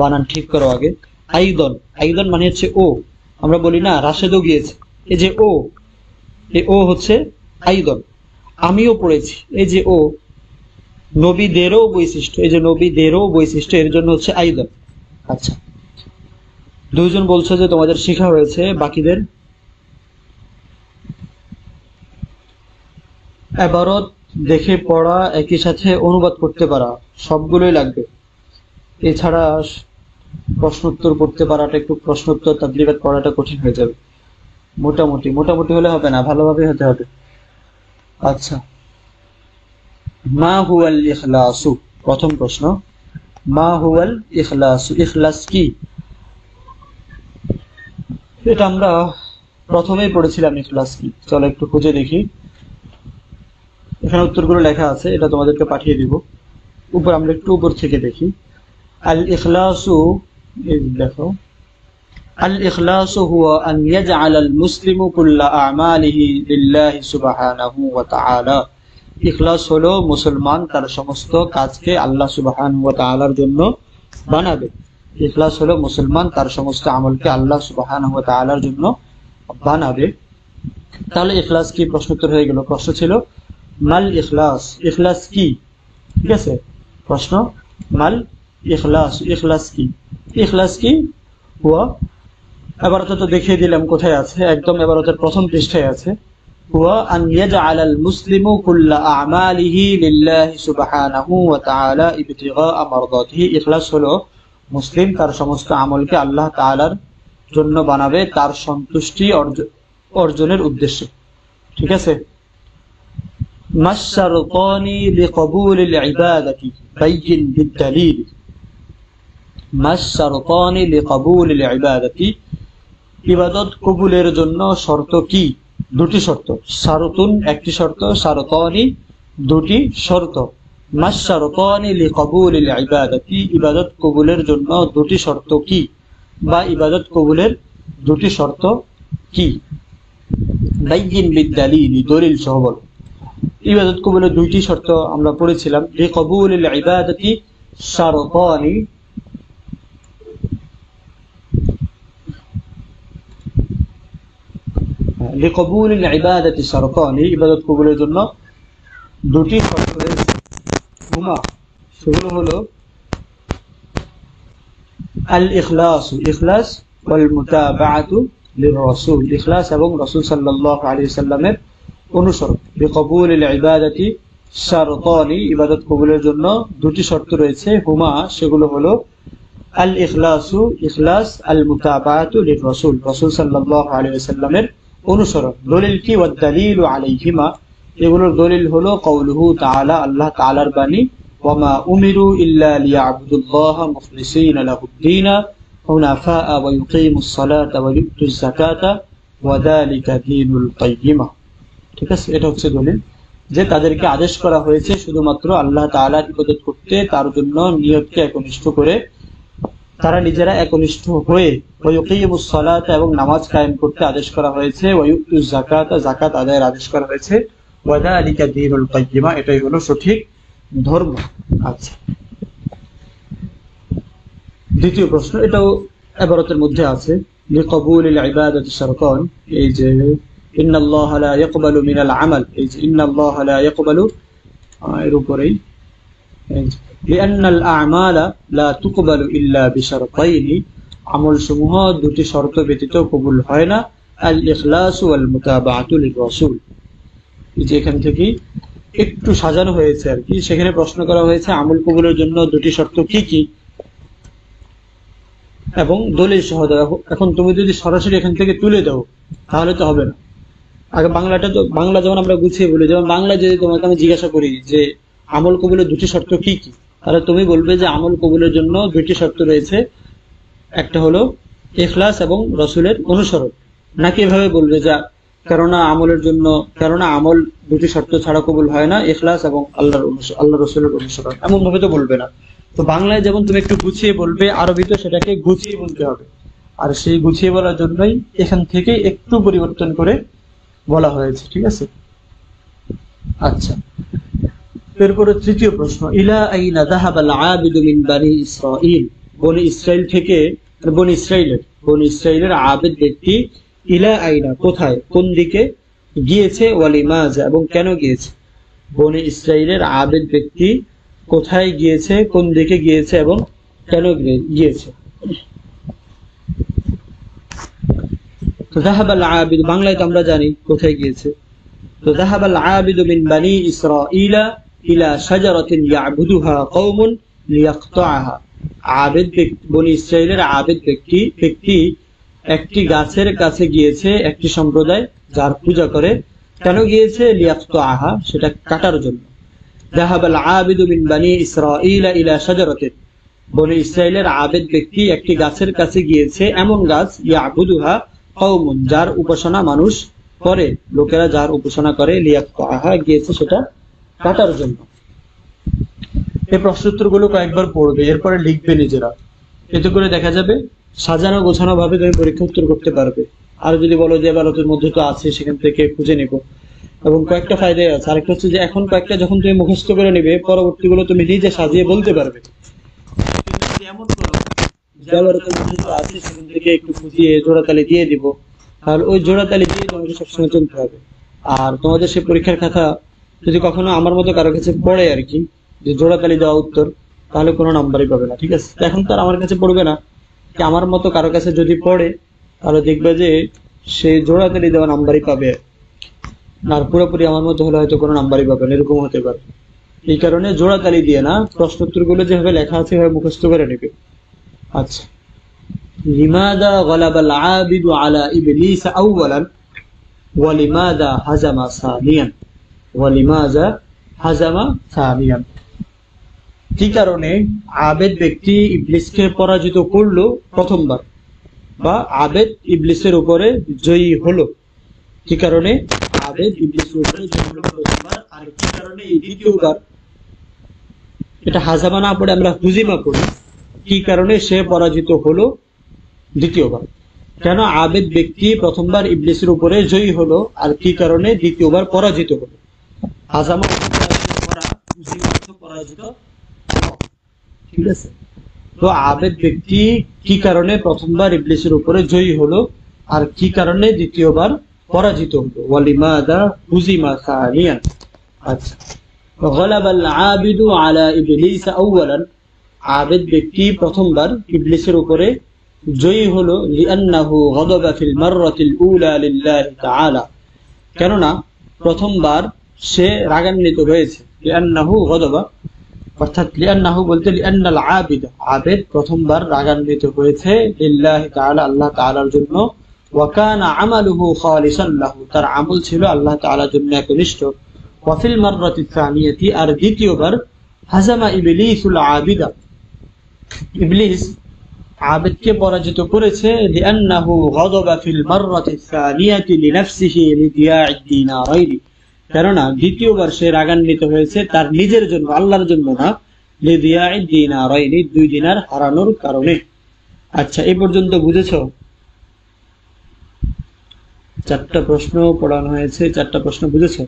বানান ঠিক করো আগে। আইদন, আইদন মানে হচ্ছে ও, আমরা বলি না রাশেদও গিয়েছে, এই যে ও, এই ও হচ্ছে আইদন। আমিও পড়েছি, এই যে ও। নবীদেরও বৈশিষ্ট্য, এই যে নবীদেরও বৈশিষ্ট্য, এর জন্য হচ্ছে আইদন। আচ্ছা, দুইজন বলছো যে তোমাদের শেখা হয়েছে, বাকিদের? ইবারত দেখে পড়া, একই সাথে অনুবাদ করতে পারা, সবগুলোই লাগবে। এছাড়া প্রশ্নোত্তর পড়তে পারাটা একটু, প্রশ্নোত্তর তাদরিবাত পড়াটা কঠিন হয়ে যাবে। মোটামুটি হলে হবে না, ভালোভাবে হতে হবে। আচ্ছা, মা হুয়াল ইখলাসু, প্রথম প্রশ্ন, মা হুয়াল ইখলাস, ইখলাস কি? এটা আমরা প্রথমেই পড়েছিলাম ইখলাস কি। চলো একটু খুঁজে দেখি, এখানে উত্তরগুলো লেখা আছে, এটা তোমাদেরকে পাঠিয়ে দিব। আমরা একটু উপর থেকে দেখি। আল ইখলাসু, এই দেখো, আল ইখলাসু হুয়া আন ইয়াজআল আল মুসলিমু কুল্লা আমালিহি লিল্লাহি সুবহানাহু ওয়া তাআলা। ইখলাস হলো মুসলমান তার সমস্ত কাজকে আল্লাহ সুবহানাহু ওয়া তাআলার জন্য বানাবে। ইখলাস হলো মুসলমান তার সমস্ত আমলকে আল্লাহ সুবহানাহু ওয়া তাআলার জন্য বানাবে। তাহলে ইখলাস কি? প্রশ্ন উত্তর হয়ে গেল। প্রশ্ন ছিল মাল ইখলাস, ইখলাস কি? ঠিক আছে, প্রশ্ন মাল ইখলাস, ইখলাস কি? ইখলাস কি হুয়া, এবারতে তো দেখিয়ে দিলাম কোথায় আছে, একদম এবারতের প্রথম পৃষ্ঠায় আছে। হুয়া আন ইয়াজআল আল মুসলিমু কুল্লা আমালিহি লিল্লাহি সুবহানাহু ওয়া তাআলা ইবতিগা মারদাতিহি। ইখলাস হলো মুসলিম তার সমস্ত আমলকে আল্লাহ তাআলার জন্য বানাবে, তার সন্তুষ্টি অর্জনের উদ্দেশ্যে। ঠিক আছে। মাশশারতানি লিকবুলিল ইবাদাতি বাইয়িন বিদ্দালিল। মাশশারতানি লিকবুলিল ইবাদাতি, ইবাদত কবুলের জন্য শর্ত কি? দুটি শর্ত। শারতুন একটি শর্ত, শারতানি দুটি শর্ত। মাশশারতানি লিকবুলিল ইবাদাতি, ইবাদত কবুলের জন্য দুটি শর্ত কি, বা ইবাদত কবুলের দুটি শর্ত কি? বাইয়িন বিদ্দালিল, দলিল সহ বলো। ইবাদত কবুলের দুইটি শর্ত আমরা পড়েছিলাম। লিকবুলিল ইবাদাতি শারতানি, লিকবুলিল ইবাদাতি শারতানি, ইবাদত কবুলের জন্য দুটি শর্ত রয়েছে। হুমা, সেগুলো হলো আল ইখলাস, ইখলাস, ওয়াল মুতাবাআতু লির রাসূল, ইখলাস এবং রাসূল সাল্লাল্লাহু আলাইহি ওয়াসাল্লামের অনুসরণ। লিকবুলিল ইবাদাতি শারতানি, ইবাদত কবুলের জন্য দুটি শর্ত রয়েছে। হুমা, সেগুলো হলো আল ইখলাসু, ইখলাস, আল মুতাবাআতু লির রাসূল, রাসূল সাল্লাল্লাহু আলাইহি ওয়াসাল্লামের অনুসরণ। দলিল কি? ওয়াদ দালিলু আলাইহিমা, এগুলোর দলিল হলো কওলুহু তাআলা, আল্লাহ তাআলার বাণী, ওয়া মা উমিরু ইল্লা লিয়াবুদুল্লাহা মুখলিসিনা লাহুদ-দীন হুনাফা ওয়া ইউকিমুস সালাতা ওয়া ইউতুজ যাকাতা ওয়া যালিকা দীনুল কাইয়্যিমা। ঠিক আছে, এটা হচ্ছে দলিল যে তাদেরকে আদেশ করা হয়েছে শুধুমাত্র আল্লাহ তাআলার ইবাদত করতে, তার জন্য নিয়তকে একনিষ্ঠ করে, তারা নিজেরা একনিষ্ঠ হয়ে, ওয়া ইউকিমুস সালাতা, এবং নামাজ কায়েম করতে আদেশ করা হয়েছে, ওয়া ইউতুজ যাকাতা, যাকাত আদায়ের আদেশ করা হয়েছে, ওয়া যালিকা দীনুল কাইয়্যিমা, এটাই হলো সঠিক ধর্ম। আচ্ছা, দ্বিতীয় প্রশ্ন, এটাও ইবারতের মধ্যে আছে। লিকবুলিল ইবাদাতি শারতান, এই যে ইন্নাল্লাহা লা ইয়াকবালু মিনাল আমাল, এই যে ইন্নাল্লাহা লা ইয়াকবালু, এর উপরেই লিআন্নাল আ'মালা লা তুকবালু ইল্লা বিশারতাইনি, আমল সমূহ দুটি শর্ত ব্যতীত কবুল হয় না। আল ইখলাসু ওয়াল মুতাবাআতু লির রাসূল, এই যে এখান থেকে একটু সাজানো হয়েছে আর কি। সেখানে প্রশ্ন করা হয়েছে আমল কবুলের জন্য দুটি শর্ত কি কি, এবং দলিল সহ দাও। এখন তুমি যদি সরাসরি এখান থেকে তুলে দাও তাহলে তো হবে না। আগে বাংলাটা তো, বাংলা যেমন আমরা গুছিয়ে বলি, যেমন বাংলা যদি তোমাকে আমি জিজ্ঞাসা করি যে আমল কবুলের দুটি শর্ত কি কি, তাহলে তুমি বলবে যে আমল কবুলের জন্য দুটি শর্ত রয়েছে, একটা হলো ইখলাস এবং রাসূলের অনুসরণ। নাকি এভাবে বলবে যে কেননা আমলের জন্য, কেননা আমল দুটি শর্ত ছাড়া কবুল হয় না, ইখলাস এবং আল্লাহ রাসূলের অনুসরণ, এমন ভাবে তো বলবে না। তো বাংলায় যেমন তুমি একটু গুছিয়ে বলবে, আরবিতে সেটাকে গুছিয়ে বলতে হবে। আর সেই গুছিয়ে বলার জন্যই এখান থেকে একটু পরিবর্তন করে বলা হয়েছে। ঠিক আছে। আচ্ছা, এরপরে তৃতীয় প্রশ্ন, ইলা আইনা যাহাবাল আবিদু মিন বানি ইসরাঈল, বনি ইসরাইল থেকে, বনি ইসরাইলের আবিদ ব্যক্তি, ইলা আইনা কোথায়, কোন দিকে গিয়েছে, ওয়ালিমাজা এবং কেন গিয়েছে। বনি ইসরাইলের আবিদ ব্যক্তি কোথায় গিয়েছে, কোন দিকে গিয়েছে এবং কেন গিয়েছে। তো যাহাবাল আবিদ, বাংলায় তো আমরা জানি কোথায় গিয়েছে। তো যাহাবাল আবিদু মিন বানি ইসরাঈলা ইলা শাজারাতিন ইয়াবুদুহা কওমুন লিয়াকতাআহা, আবিদ বনি ইসরাইলের আবিদ ব্যক্তি একটি গাছের কাছে গিয়েছে, একটি সম্প্রদায় যার পূজা করে। কেন গিয়েছে? লিয়াকতাআহা, সেটা কাটার জন্য। যাহাবাল আবিদু মিন বানি ইসরাঈলা ইলা শাজারাতিন, বনি ইসরায়েলের আবেদ ব্যক্তি একটি গাছের কাছে গিয়েছে, এমন গাছ ইয়াবুদুহা কওমুন, যার উপাসনা মানুষ করে, লোকেরা যার উপাসনা করে, লিয়াকতাহা, গিয়েছে সেটা কাটার জন্য। এই প্রশ্নোত্তরগুলো কয়েকবার পড়বে, এরপরে লিখবে নিজেরা। এতে করে দেখা যাবে সাজানো গোছানো ভাবে তুমি পরীক্ষা উত্তর করতে পারবে। আর যদি বলো যে ভারতের মধ্যে তো আছে, সেখান থেকে খুঁজে নিব। এবং কয়েকটা ফায়দাই আছে। আরেকটা হচ্ছে যে এখন কয়েকটা যখন তুমি মুখস্থ করে নিবে, পরবর্তীগুলো তুমি নিজে সাজিয়ে বলতে পারবে। কিন্তু যদি এমন করো যে ভারতের মধ্যে তো আছে, সেখান থেকে একটু খুঁজিয়ে জোড়াতালি দিয়ে দিব, তাহলে ওই জোড়াতালি দিয়ে তোমাকে সবসময় চলতে হবে। আর তোমাদের সে পরীক্ষার খাতা যদি কখনো আমার মতো কারো কাছে পড়ে আর কি, যে জোড়াতালি দেওয়া উত্তর, তাহলে কোনো নাম্বারই পাবে না। ঠিক আছে, এখন তো আর আমার কাছে পড়বে না, আমার মতো কারো কাছে যদি পড়ে তাহলে দেখবে যে সে জোড়াতালি দেওয়া নাম্বারই পাবে, আর পুরোপুরি আমার মতো হলে হয়তো কোনো নাম্বারই পাবে না, এরকম হতে পারে। এই কারণে জোড়াতালি দিয়ে না, প্রশ্নোত্তর গুলো যেভাবে লেখা আছে সেভাবে মুখস্থ করে নেবে। আচ্ছা, লিমাদা গালাবাল আবিদু আলা ইবলিস আউওয়ালান ওয়া লিমাদা হাজামা সানিয়ান, ওয়া লিমাদা হাজামা সানিয়ান, কি কারণে আবেদ ব্যক্তি ইবলিসকে পরাজিত করলো প্রথমবার, বা আবেদ ইবলিসের উপরে জয়ী হলো, কি কারণে আবেদ ইবলিসের উপরে জয়ী হলো প্রথমবার, আর কি কারণে এই দ্বিতীয়বার, এটা হাজামা না পড়ে আমরা হুজিমা পড়ি, কি কারণে সে পরাজিত হলো দ্বিতীয়বার। কেন আবেদ ব্যক্তি প্রথমবার ইবলিসের উপরে জয়ী হলো, আর কি কারণে দ্বিতীয়বার পরাজিত হলো। হাজামা পরাজিত, ঠিক আছে। তো আবেদ ব্যক্তি কি কারণে প্রথমবার ইবলিসের উপরে জয়ী হলো, আর কি কারণে দ্বিতীয়বার পরাজিত হলো। ওয়ালিমাদা হুজিমা সানিয়ান। আচ্ছা, গালাবাল আবিদু আলা ইবলিস আউওয়ালান, আবেদ ব্যক্তি প্রথমবার ইবলিসের উপরে জয়ী হলো, লিআন্নাহু গাদাবা ফিল মাররাতিল উলা লিল্লাহি তাআলা, কেননা প্রথমবার সে রাগান্বিত হয়েছে। লিআন্নাহু গাদাবা, অর্থাৎ লিআন্নাহু বলতে লিআন্নাল আবিদ, আবেদ প্রথমবার রাগান্বিত হয়েছে, লিল্লাহি তাআলা, আল্লাহ তাআলার জন্য, ওয়া কানা আমালুহু খালিসান লাহু, তার আমল ছিল আল্লাহ তাআলার জন্য একনিষ্ঠ। ওয়া ফিল মাররাতি সানিয়াতি, আর দ্বিতীয়বার হাজামা ইবলিসুল আবিদা, ইবলিস আবেদকে পরাজিত করেছে, লিআন্নাহু গাদাবা ফিল মাররাতি সানিয়াতি লিনাফসিহি লিদিয়া'id দিনারাইনি, কেননা দ্বিতীয়বার সে রাগান্বিত হয়েছে তার নিজের জন্য, আল্লাহর জন্য না, লিদিয়া'id দিনারাইনি, 2 দিনার হারানোর কারণে। আচ্ছা, এই পর্যন্ত বুঝেছো? 4টা প্রশ্ন পড়ানো হয়েছে, 4টা প্রশ্ন বুঝেছো?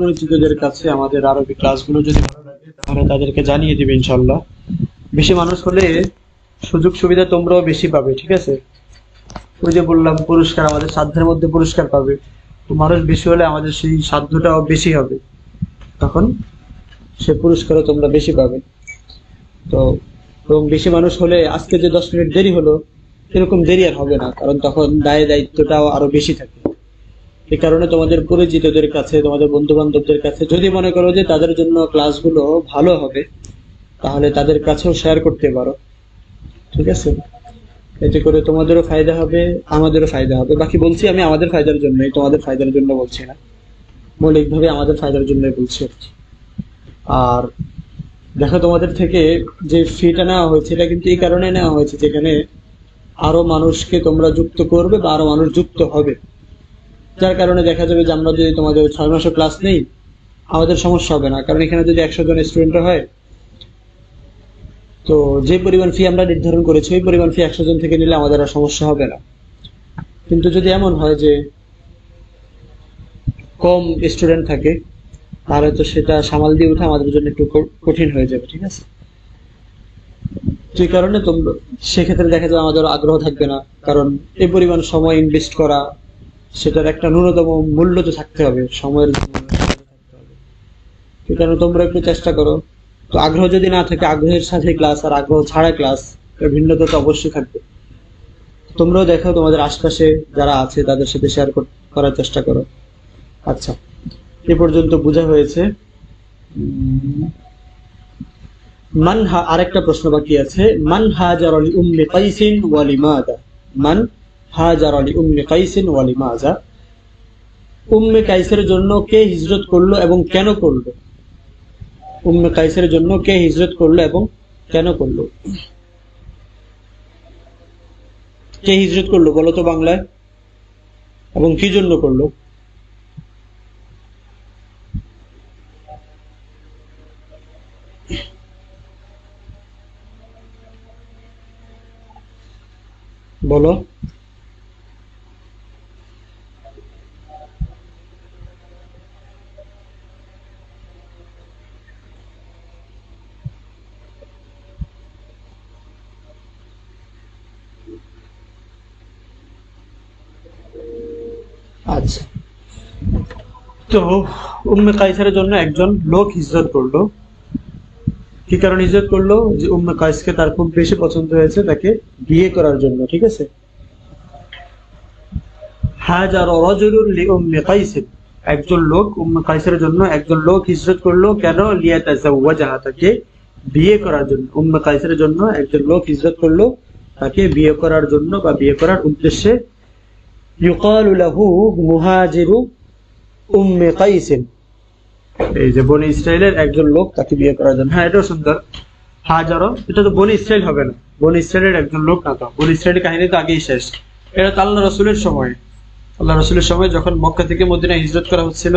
পরিচিতদের কাছে আমাদের আরবি ক্লাসগুলো যদি ভালো লাগে তাহলে তাদেরকে জানিয়ে দিবে ইনশাল্লাহ। বেশি মানুষ হলে সুযোগ সুবিধা তোমরাও বেশি পাবে, ঠিক আছে। ওই যে বললাম পুরস্কার, আমাদের সাধ্যের মধ্যে পুরস্কার পাবে, তো মানুষ বেশি হলে আমাদের সেই সাধ্যটাও বেশি হবে, তখন সে পুরস্কারও তোমরা বেশি পাবে। তো এবং বেশি মানুষ হলে আজকে যে 10 মিনিট দেরি হলো, এরকম দেরি আর হবে না, কারণ তখন দায় দায়িত্বটাও আরো বেশি থাকে। এই কারণে তোমাদের পরিচিতদের কাছে, তোমাদের বন্ধু বান্ধবদের কাছে যদি মনে করো যে তাদের জন্য ক্লাসগুলো ভালো হবে, তাহলে তাদের কাছেও শেয়ার করতে পারো, ঠিক আছে। এতে করে তোমাদেরও ফায়দা হবে, আমাদেরও ফায়দা হবে। বাকি বলছি আমি আমাদের ফায়দার জন্যই, তোমাদের ফায়দার জন্য বলছি না, মৌলিকভাবে আমাদের ফায়দার জন্যই বলছি আর কি। আর দেখো, তোমাদের থেকে যে ফিটা নেওয়া হয়েছে এটা কিন্তু এই কারণে নেওয়া হয়েছে যেখানে আরো মানুষকে তোমরা যুক্ত করবে বা আরো মানুষ যুক্ত হবে, যার কারণে দেখা যাবে যে আমরা যদি তোমাদের 6 মাসের ক্লাস নেই আমাদের সমস্যা হবে না, কারণ এখানে যদি 100 জন স্টুডেন্ট হয় তো যে পরিমাণ ফি আমরা নির্ধারণ করেছি ওই পরিমাণ ফি 100 জন থেকে নিলে আমাদের আর সমস্যা হবে না। কিন্তু যদি এমন হয় যে কম স্টুডেন্ট থাকে তাহলে তো সেটা সামাল দিয়ে ওঠা আমাদের জন্য একটু কঠিন হয়ে যাবে, ঠিক আছে। যে কারণে তোমরা সেক্ষেত্রে দেখা যাবে আমাদের আগ্রহ থাকবে না, কারণ এই পরিমাণ সময় ইনভেস্ট করা সেটার একটা ন্যূনতম মূল্য তো থাকতে হবে, সময়ের থাকতে হবে। ঠিক আছে, তোমরা একটু চেষ্টা করো। তো আগ্রহ যদি না থাকে, আগ্রহের সাথে ক্লাস আর আগ্রহ ছাড়া ক্লাস, ভিন্নতা তো অবশ্যই থাকবে। তোমরাও দেখো তোমাদের আশপাশে যারা আছে তাদের সাথে শেয়ার করার চেষ্টা করো। আচ্ছা, এ পর্যন্ত বোঝা হয়েছে। আরেকটা প্রশ্ন বাকি আছে। মান হাজার লি উম্মি কাইসিন ওয়া লিমাযা? মান হাজার লি উম্মি কাইসিন ওয়া লিমাযা? উম্মে কাইসের জন্য কে হিজরত করলো এবং কেন করলো? উম্মে কাইসের জন্য কে হিজরত করলো এবং কেন করলো? কে হিজরত করলো বলো তো বাংলায়, এবং কি জন্য করলো? বলো। আচ্ছা, তো উম্মে কাইসের জন্য একজন লোক হিজরত করলো। কি কারণে হিজরত করলো? যে উম্মে কাইসকে তার খুব বেশি পছন্দ হয়েছে, তাকে বিয়ে করার জন্য। ঠিক আছে, হাজার রাজুলুন লিউম্মি কাইস, একজন লোক উম্মে কাইসের জন্য একজন লোক হিজরত করলো। কেন? লিয়াতাজাওয়াজাহা, তাকে বিয়ে করার জন্য। উম্মে কাইসের জন্য একজন লোক হিজরত করলো তাকে বিয়ে করার জন্য বা বিয়ে করার উদ্দেশ্যে। ইউকালু লাহু মুহাজিরু উম্মে কাইস, এই যে বনি ইসরাইলের একজন লোক তাকে বিয়ে করার জন্য। হ্যাঁ, এটাও সুন্দর। হাজারো, এটা তো বনি ইসরাইল হবে না, বনি ইসরাইলের একজন লোক না, তো বনি ইসরাইলের কাহিনী তো আগেই শেষ। এটা তো আল্লাহ রসুলের সময়, আল্লাহ রসুলের সময় যখন মক্কা থেকে মদিনায় হিজরত করা হচ্ছিল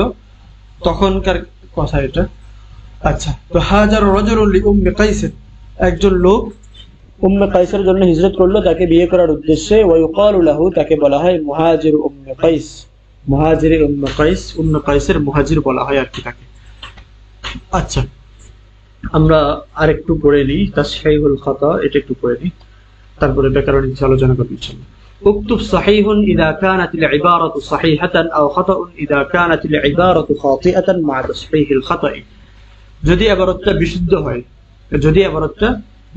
তখনকার কথা এটা। আচ্ছা, তো হাজার রাজুলুন লিউম্মি কাইস, একজন লোক উম্মে কাইসের জন্য হিজরত করলো তাকে বিয়ে করার উদ্দেশ্যে। ওয়া ইউকালু লাহু, তাকে বলা হয় মুহাজির উম্মে কাইস, মুহাজির উম্মে কাইস, উম্মে কাইসের মুহাজির বলা হয় আর কি তাকে। আচ্ছা, আমরা আরেকটু পড়ে নিই তাসহিহুল খাতা, এটা একটু পড়ে নিই, তারপরে ব্যাকরণ নিয়ে আলোচনা করব ইনশাআল্লাহ। اكتب صحيح إذا كانت العبارة صحيحة أو خطأ إذا كانت العبارة خاطئة مع تصحيح الخطأ। যদি ইবারতটা বিশুদ্ধ হয়, যদি ইবারতটা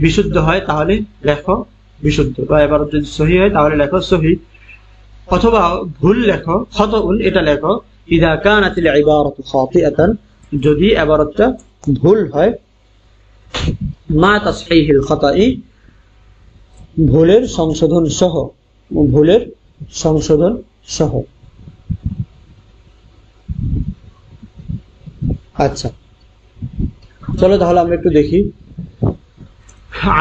বিশুদ্ধ হয় তাহলে লেখো বিশুদ্ধ, বা ইবারত যদি সহিহ হয় তাহলে লেখো সহিহ, অথবা ভুল লেখো খাতাউন, এটা লেখো ইযা কানাতিল ইবারাতু খাতিআতান, যদি ইবারতটা ভুল হয়, মা তাসহিহিল খাতাই, ভুলের সংশোধন সহ, ভুলের সংশোধন সহ। আচ্ছা, চলো তাহলে আমরা একটু দেখি।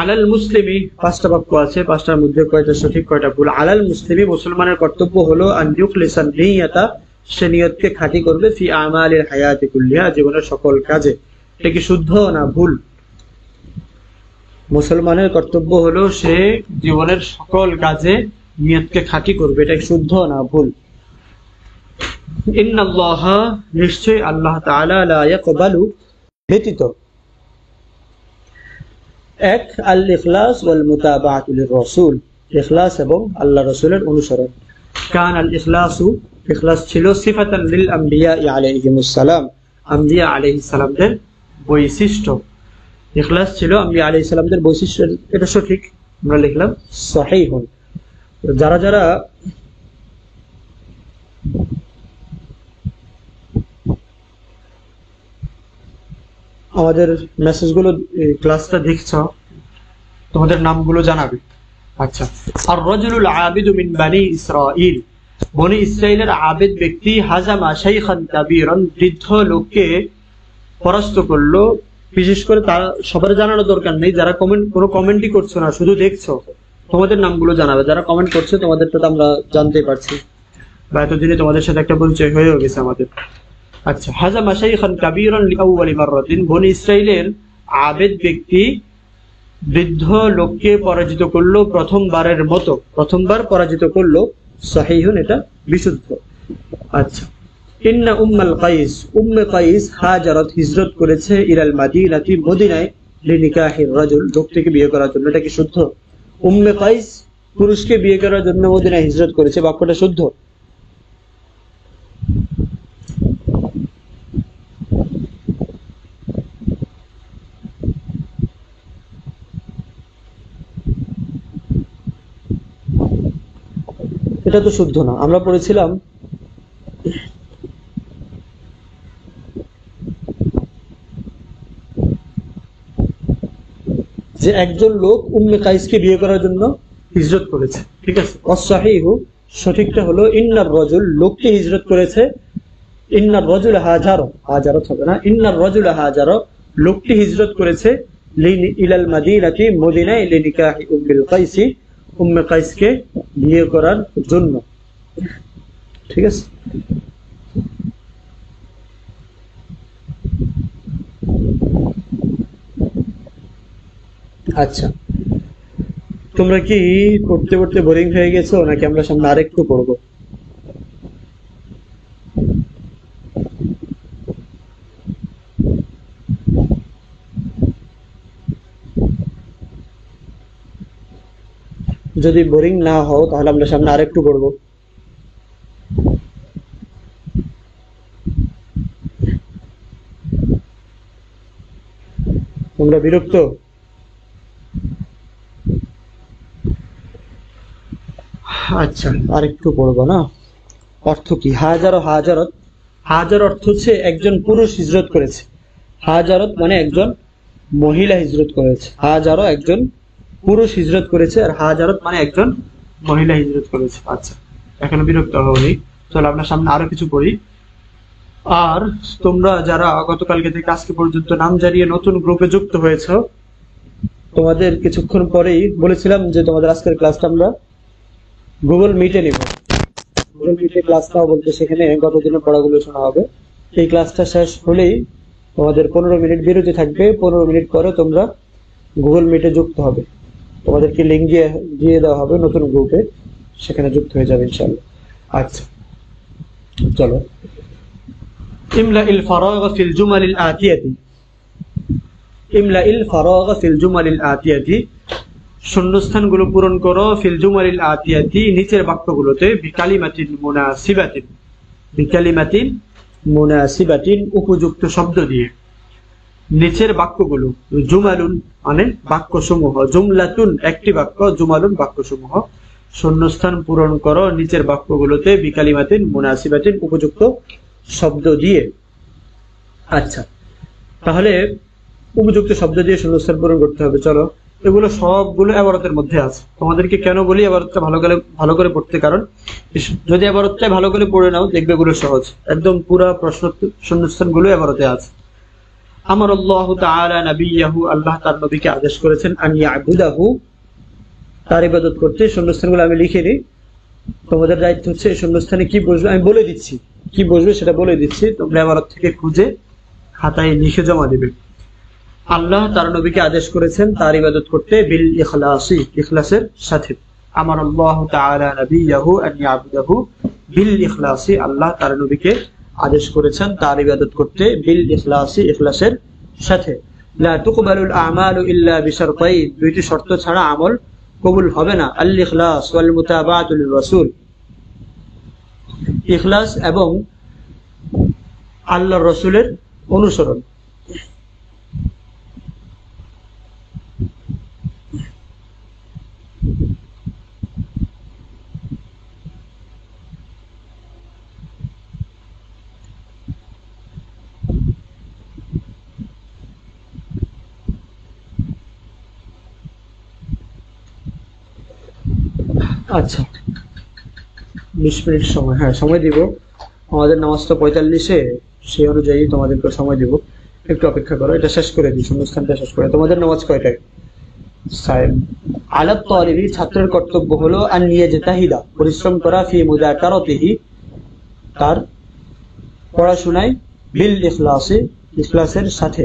আলাল মুসলিমি, পাঁচটা বাক্য আছে, পাঁচটার মধ্যে কয়টা সঠিক কয়টা ভুল। আলাল মুসলিমি, মুসলমানের কর্তব্য হলো আন ইউখলিসান নিয়াতা, সে নিয়তকে খাঁটি করবে, ফি আমালিল হায়াতি কুল্লিহা, জীবনের সকল কাজে। এটা কি শুদ্ধ না ভুল? মুসলমানের কর্তব্য হলো সে জীবনের সকল কাজে নিয়তকে খাঁটি করবে, এটা শুদ্ধ না ভুল? ইন্নাল্লাহ, নিশ্চয় আল্লাহ তাআলা, লা ইয়াকবালু, ব্যতীত, এক আল ইখলাস ওয়াল মুতাবাআতু লির রাসূল, ইখলাস এবং আল্লাহ রাসূলের অনুসরণ। কান আল ইখলাসু, ইখলাস ছিল সিফাতান লিল আমবিয়া আলাইহিমুস সালাম, আম্বিয়া আলাইহিস সালামদের বৈশিষ্ট্য। ইখলাস ছিল আম্বিয়া আলাইহিস সালামদের বৈশিষ্ট্য, এটা সঠিক, আমরা লিখলাম সহিহুন। যারা যারা আমাদের মেসেজগুলো, ক্লাসটা দেখছ, তোমাদের নামগুলো জানাবে। আচ্ছা, আর রাজুলুল আবিদু মিন বানি ইসরাইল, বনি ইসরাইলের আবেদ ব্যক্তি, হাজামা শাইখান কাবীরান, বৃদ্ধ লোককে পরাস্ত করলো। বিশেষ করে তারা সবার জানানো দরকার নেই, যারা কোনো কমেন্টই করছো না, শুধু দেখছো, তোমাদের নামগুলো জানাবে। যারা কমেন্ট করছে তোমাদেরটা তো আমরা জানতেই পারছি, বা এতদিনে তোমাদের সাথে একটা পরিচয় হয়েও গেছে আমাদের। আচ্ছা, হাজামা শাইখান কাবীরান লিআউয়ালি মাররাতিন, বনি ইসরাইলের আবেদ ব্যক্তি বৃদ্ধ লোককে পরাজিত করলো প্রথমবারের মতো, প্রথমবার পরাজিত করলো। সহিহুন, এটা বিশুদ্ধ। আচ্ছা, ইন্না উম্মাল কাইস, উম্মে কাইস হাজারত, হিজরত করেছে, ইলাল মাদিনাতি, মদিনায়, লিনিকাহির রাজুল, লোক থেকে বিয়ে করার জন্য, এটা কি শুদ্ধ? উম্মে কাইস পুরুষকে বিয়ে করার জন্য মদিনায় হিজরত করেছে, বাক্যটা শুদ্ধ? এটা তো শুদ্ধ না। আমরা পড়েছিলাম যে একজন লোক উম্মে কাইসকে বিয়ে করার জন্য হিজরত করেছে, ঠিক আছে। অসহিহু, সঠিকটা হলো ইন্নার রাজুল, লোকটি হিজরত করেছে। ইন্নার রাজুল হাজার, হাজারত হবে না, ইন্নার রাজুল হাজার, লোকটি হিজরত করেছে ইলাল মাদিনাতি, মদিনায়, লিনিকাহি উম্মুল কাইসি, উম্মে কাইসকে বিয়ে করার জন্য, ঠিক আছে। আচ্ছা, তোমরা কি পড়তে পড়তে বোরিং হয়ে গেছো নাকি আমরা সামনে আরেকটু পড়বো? যদি বোরিং না হও তাহলে আমরা সামনে আরেকটু পড়বো। তোমরা বিরক্ত? আচ্ছা, আরেকটু পড়বো না। অর্থ কি? হাজার ও হাজারত, হাজার অর্থ হচ্ছে একজন পুরুষ হিজরত করেছে, হাজারত মানে একজন মহিলা হিজরত করেছে। হাজারও একজন পুরুষ হিজরত করেছে, আর হাজারত মানে একজন মহিলা হিজরত করেছে। আচ্ছা, এখনো বিরক্ত হওনি, চলো আমরা সামনে আরো কিছু পড়ি। আর তোমরা যারা গতকালকে থেকে আজকে পর্যন্ত নাম জানিয়ে নতুন গ্রুপে যুক্ত হয়েছ, তোমাদের কিছুক্ষণ পরেই বলেছিলাম যে তোমাদের আজকের ক্লাসটা আমরা গুগল মিটে নিব। গুগল মিটে ক্লাসটাও বলতে সেখানে গত দিনের পড়াগুলো শোনা হবে। এই ক্লাসটা শেষ হলেই তোমাদের 15 মিনিট বিরতি থাকবে, 15 মিনিট পরে তোমরা গুগল মিটে যুক্ত হবে। তোমাদেরকে লিঙ্ক দিয়ে দেওয়া হবে নতুন গ্রুপে, সেখানে যুক্ত হয়ে যাবে ইনশাআল্লাহ। আচ্ছা চলো, ইমলাইল ফারাগ ফিল জুমালিল আতিয়াতি, ইমলাইল ফারাগ ফিল জুমালিল আতিয়াতি, শূন্যস্থানগুলো পূরণ করো, ফিল জুমালিল আতিয়াতি, নিচের বাক্যগুলোতে, বিকালিমাতিন মুনাসিবাতিন, বিকালিমাতিন মুনাসিবাতিন, উপযুক্ত শব্দ দিয়ে। নিচের বাক্যগুলো, জুমালুন মানে বাক্যসমূহ, জুমলাতুন একটি বাক্য, জুমালুন বাক্যসমূহ, শূন্যস্থান পূরণ করো নিচের বাক্যগুলোতে, বিকালিমাতিন মুনাসিবাতিন, উপযুক্ত শব্দ দিয়ে। আচ্ছা, তাহলে উপযুক্ত শব্দ দিয়ে শূন্যস্থান পূরণ করতে হবে। চলো, এগুলো সবগুলো ইবারতের মধ্যে আছে। তোমাদেরকে কেন বলি ইবারতটা ভালো করে পড়তে, কারণ যদি ইবারতটা ভালো করে পড়ে নাও দেখবে এগুলো সহজ, একদম পুরো প্রশ্ন শূন্যস্থানগুলো ইবারতে আছে। আমার আল্লাহ তাআলা নবিয়াহু, আল্লাহ তার নবীকে আদেশ করেছেন, আন ইয়াবুদাহু, তার ইবাদত করতে। শূন্যস্থানগুলো আমি লিখে নিই, তোমাদের দায়িত্ব হচ্ছে এই শূন্যস্থানে কি বসবে আমি বলে দিচ্ছি, কি বসবে সেটা বলে দিচ্ছি, তোমরা ইবারত থেকে খুঁজে খাতায় লিখে জমা দেবে। আল্লাহ তার নবীকে আদেশ করেছেন তার ইবাদত করতে, বিল ইখলাসি, ইখলাসের সাথে। আমার আল্লাহ তাআলা নবিয়াহু আন ইয়াবুদাহু বিল ইখলাসি, আল্লাহ তার নবীকে আদেশ করেছেন তার ইবাদত করতে, বিল ইখলাসি, ইখলাসের সাথে। লা তুকবালুল আমালু ইল্লা বিশারতাইন, দুইটি শর্ত ছাড়া আমল কবুল হবে না। আল ইখলাস ওয়াল মুতাবাআতু লির রাসূল, ইখলাস এবং আল্লাহর রাসূলের অনুসরণ। আচ্ছা, 20 মিনিট সময়, হ্যাঁ সময় দিব। আমাদের নামাজটা 45-এ, সেই অনুযায়ী তোমাদেরকে সময় দিব, একটু অপেক্ষা করো। এটা শেষ করে দিই, শূন্যস্থানটা শেষ করে। তোমাদের নামাজ কয়টায়? সাহেব আলাত তালিবি, ছাত্রের কর্তব্য হলো আন ইয়াজতাহিদা, পরিশ্রম করা, ফি মুযাকারাতিহি, তার পড়াশোনায়, বিল ইখলাসি, ইখলাসের সাথে।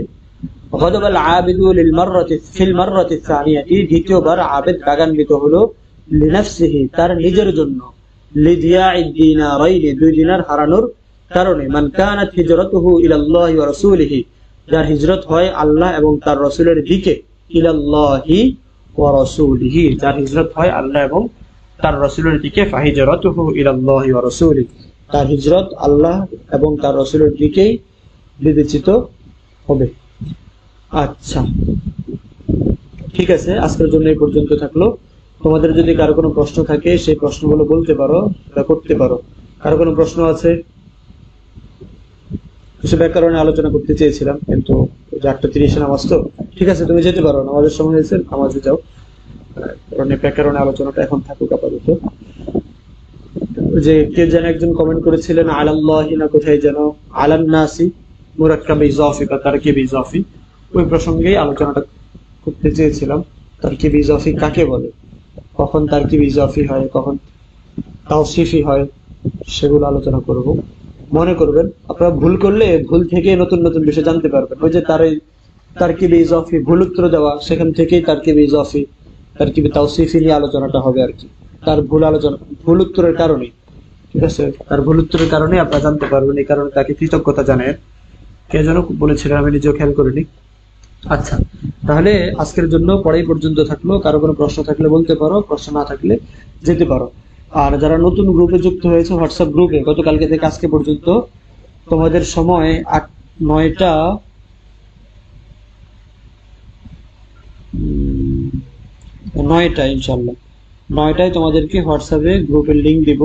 গদাবাল আবিদু লিল মাররাতি ফিল মাররাতি সানিয়াতি, দ্বিতীয়বার আবেদ রাগান্বিত হলো, লিনাফসিহি, তার নিজের জন্য, লিদিয়াইদ দিনারাইনি, 2 দিনার হারানোর কারণে। মান কানাত হিজরাতুহু ইলাল্লাহি ওয়া রাসূলিহি, যার হিজরত হয় আল্লাহ এবং তার রাসূলের দিকে, ইলাল্লাহি ওয়া রাসূলিহি, যার হিজরত হয় আল্লাহ এবং তার রাসূলের দিকে, ফাহিজরাতুহু ইলাল্লাহি ওয়া রাসূলিহি, তার হিজরত আল্লাহ এবং তার রাসূলের দিকেই বিবেচিত হবে। আচ্ছা ঠিক আছে, আজকের জন্য এই পর্যন্ত থাকলো। তোমাদের যদি কারো কোনো প্রশ্ন থাকে সেই প্রশ্নগুলো বলতে পারো বা করতে পারো। কারো কোনো প্রশ্ন আছে? কিছু ব্যাকরণে আলোচনা করতে চেয়েছিলাম, কিন্তু 8:30 নামাজ তো। ঠিক আছে, তুমি যেতে পারো, নামাজের সময় হয়েছে, নামাজে যাও। কারণ ব্যাকরণে আলোচনাটা এখন থাকুক আপাতত। যে কে যেন একজন কমেন্ট করেছিলেন আলাল্লাহি না কোথায় যেন আলান নাসি মুরাক্কাব ইজাফি বা তারকিব ইজাফি, ওই প্রসঙ্গেই আলোচনাটা করতে চেয়েছিলাম। তারকিব ইজাফি কাকে বলে, কখন তারকিব ইজাফি হয়, কখন তাওসিফি হয়, সেগুলো আলোচনা করব। মনে করবেন আপনারা ভুল করলে ভুল থেকে নতুন নতুন বিষয় জানতে পারবেন। ওই যে তারকিব ইজাফি ভুল উত্তর দেওয়া, সেখান থেকেই তারকিব ইজাফি তারকিব তাওসিফি নিয়ে আলোচনাটা হবে আর কি। তার ভুল উত্তরের কারণে, ঠিক আছে, তার ভুল উত্তরের কারণে আপনারা জানতে পারবেন, এই কারণে তাকে কৃতজ্ঞতা জানেন। কে যেন বলেছিলেন, আমি নিজেও খেয়াল করিনি। আচ্ছা, তাহলে আজকের জন্য পরেই পর্যন্ত থাকলো। কারো কোনো প্রশ্ন থাকলে বলতে পারো, প্রশ্ন না থাকলে যেতে পারো। আর যারা নতুন গ্রুপে যুক্ত হয়েছে, হোয়াটসঅ্যাপ গ্রুপে গতকালকে থেকে আজকে পর্যন্ত তোমাদের সময় 9টায় ইনশাল্লাহ 9টায় তোমাদেরকে হোয়াটসঅ্যাপে গ্রুপের লিঙ্ক দিব,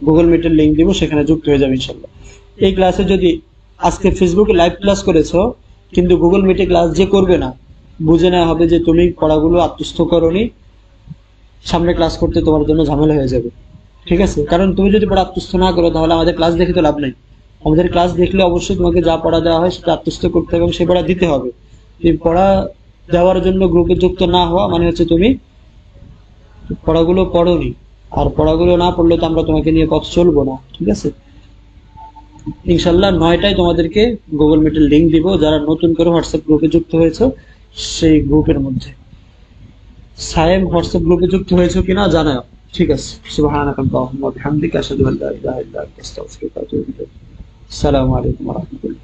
গুগল মিটের লিঙ্ক দিব, সেখানে যুক্ত হয়ে যাবে ইনশাল্লাহ। এই ক্লাসে যদি আজকে ফেসবুকে লাইভ ক্লাস করেছো কিন্তু গুগল মিটে ক্লাস যে করবে না, বুঝে নেওয়া হবে যে তুমি পড়াগুলো আত্মস্থ করোনি, সামনে ক্লাস করতে তোমার জন্য ঝামেলা হয়ে যাবে। ঠিক আছে, কারণ তুমি যদি পড়া আত্মস্থ না করো তাহলে আমাদের ক্লাস দেখে তো লাভ নেই। আমাদের ক্লাস দেখলে অবশ্যই তোমাকে যা পড়া দেওয়া হয় সেটা আত্মস্থ করতে হবে এবং সে পড়া দিতে হবে। তুমি পড়া দেওয়ার জন্য গ্রুপে যুক্ত না হওয়া মানে হচ্ছে তুমি পড়াগুলো পড়োনি, আর পড়াগুলো না পড়লে তো আমরা তোমাকে নিয়ে পথ চলবো না। ঠিক আছে, ইনশাল্লাহ 9টায় তোমাদেরকে গুগল মিটের লিঙ্ক দিব। যারা নতুন করে হোয়াটসঅ্যাপ গ্রুপে যুক্ত হয়েছে সেই গ্রুপের মধ্যে। সায়েম হোয়াটসঅ্যাপ গ্রুপে যুক্ত হয়েছে কিনা জানাও। ঠিক আছে, সুবহানাকা আল্লাহুম্মা ওয়া বিহামদিকা আশহাদু আল্লা ইলাহা ইল্লা আনতা আস্তাগফিরুকা ওয়া আতুবু ইলাইক। আসসালামু আলাইকুম ওয়া রাহমাতুল্লাহ।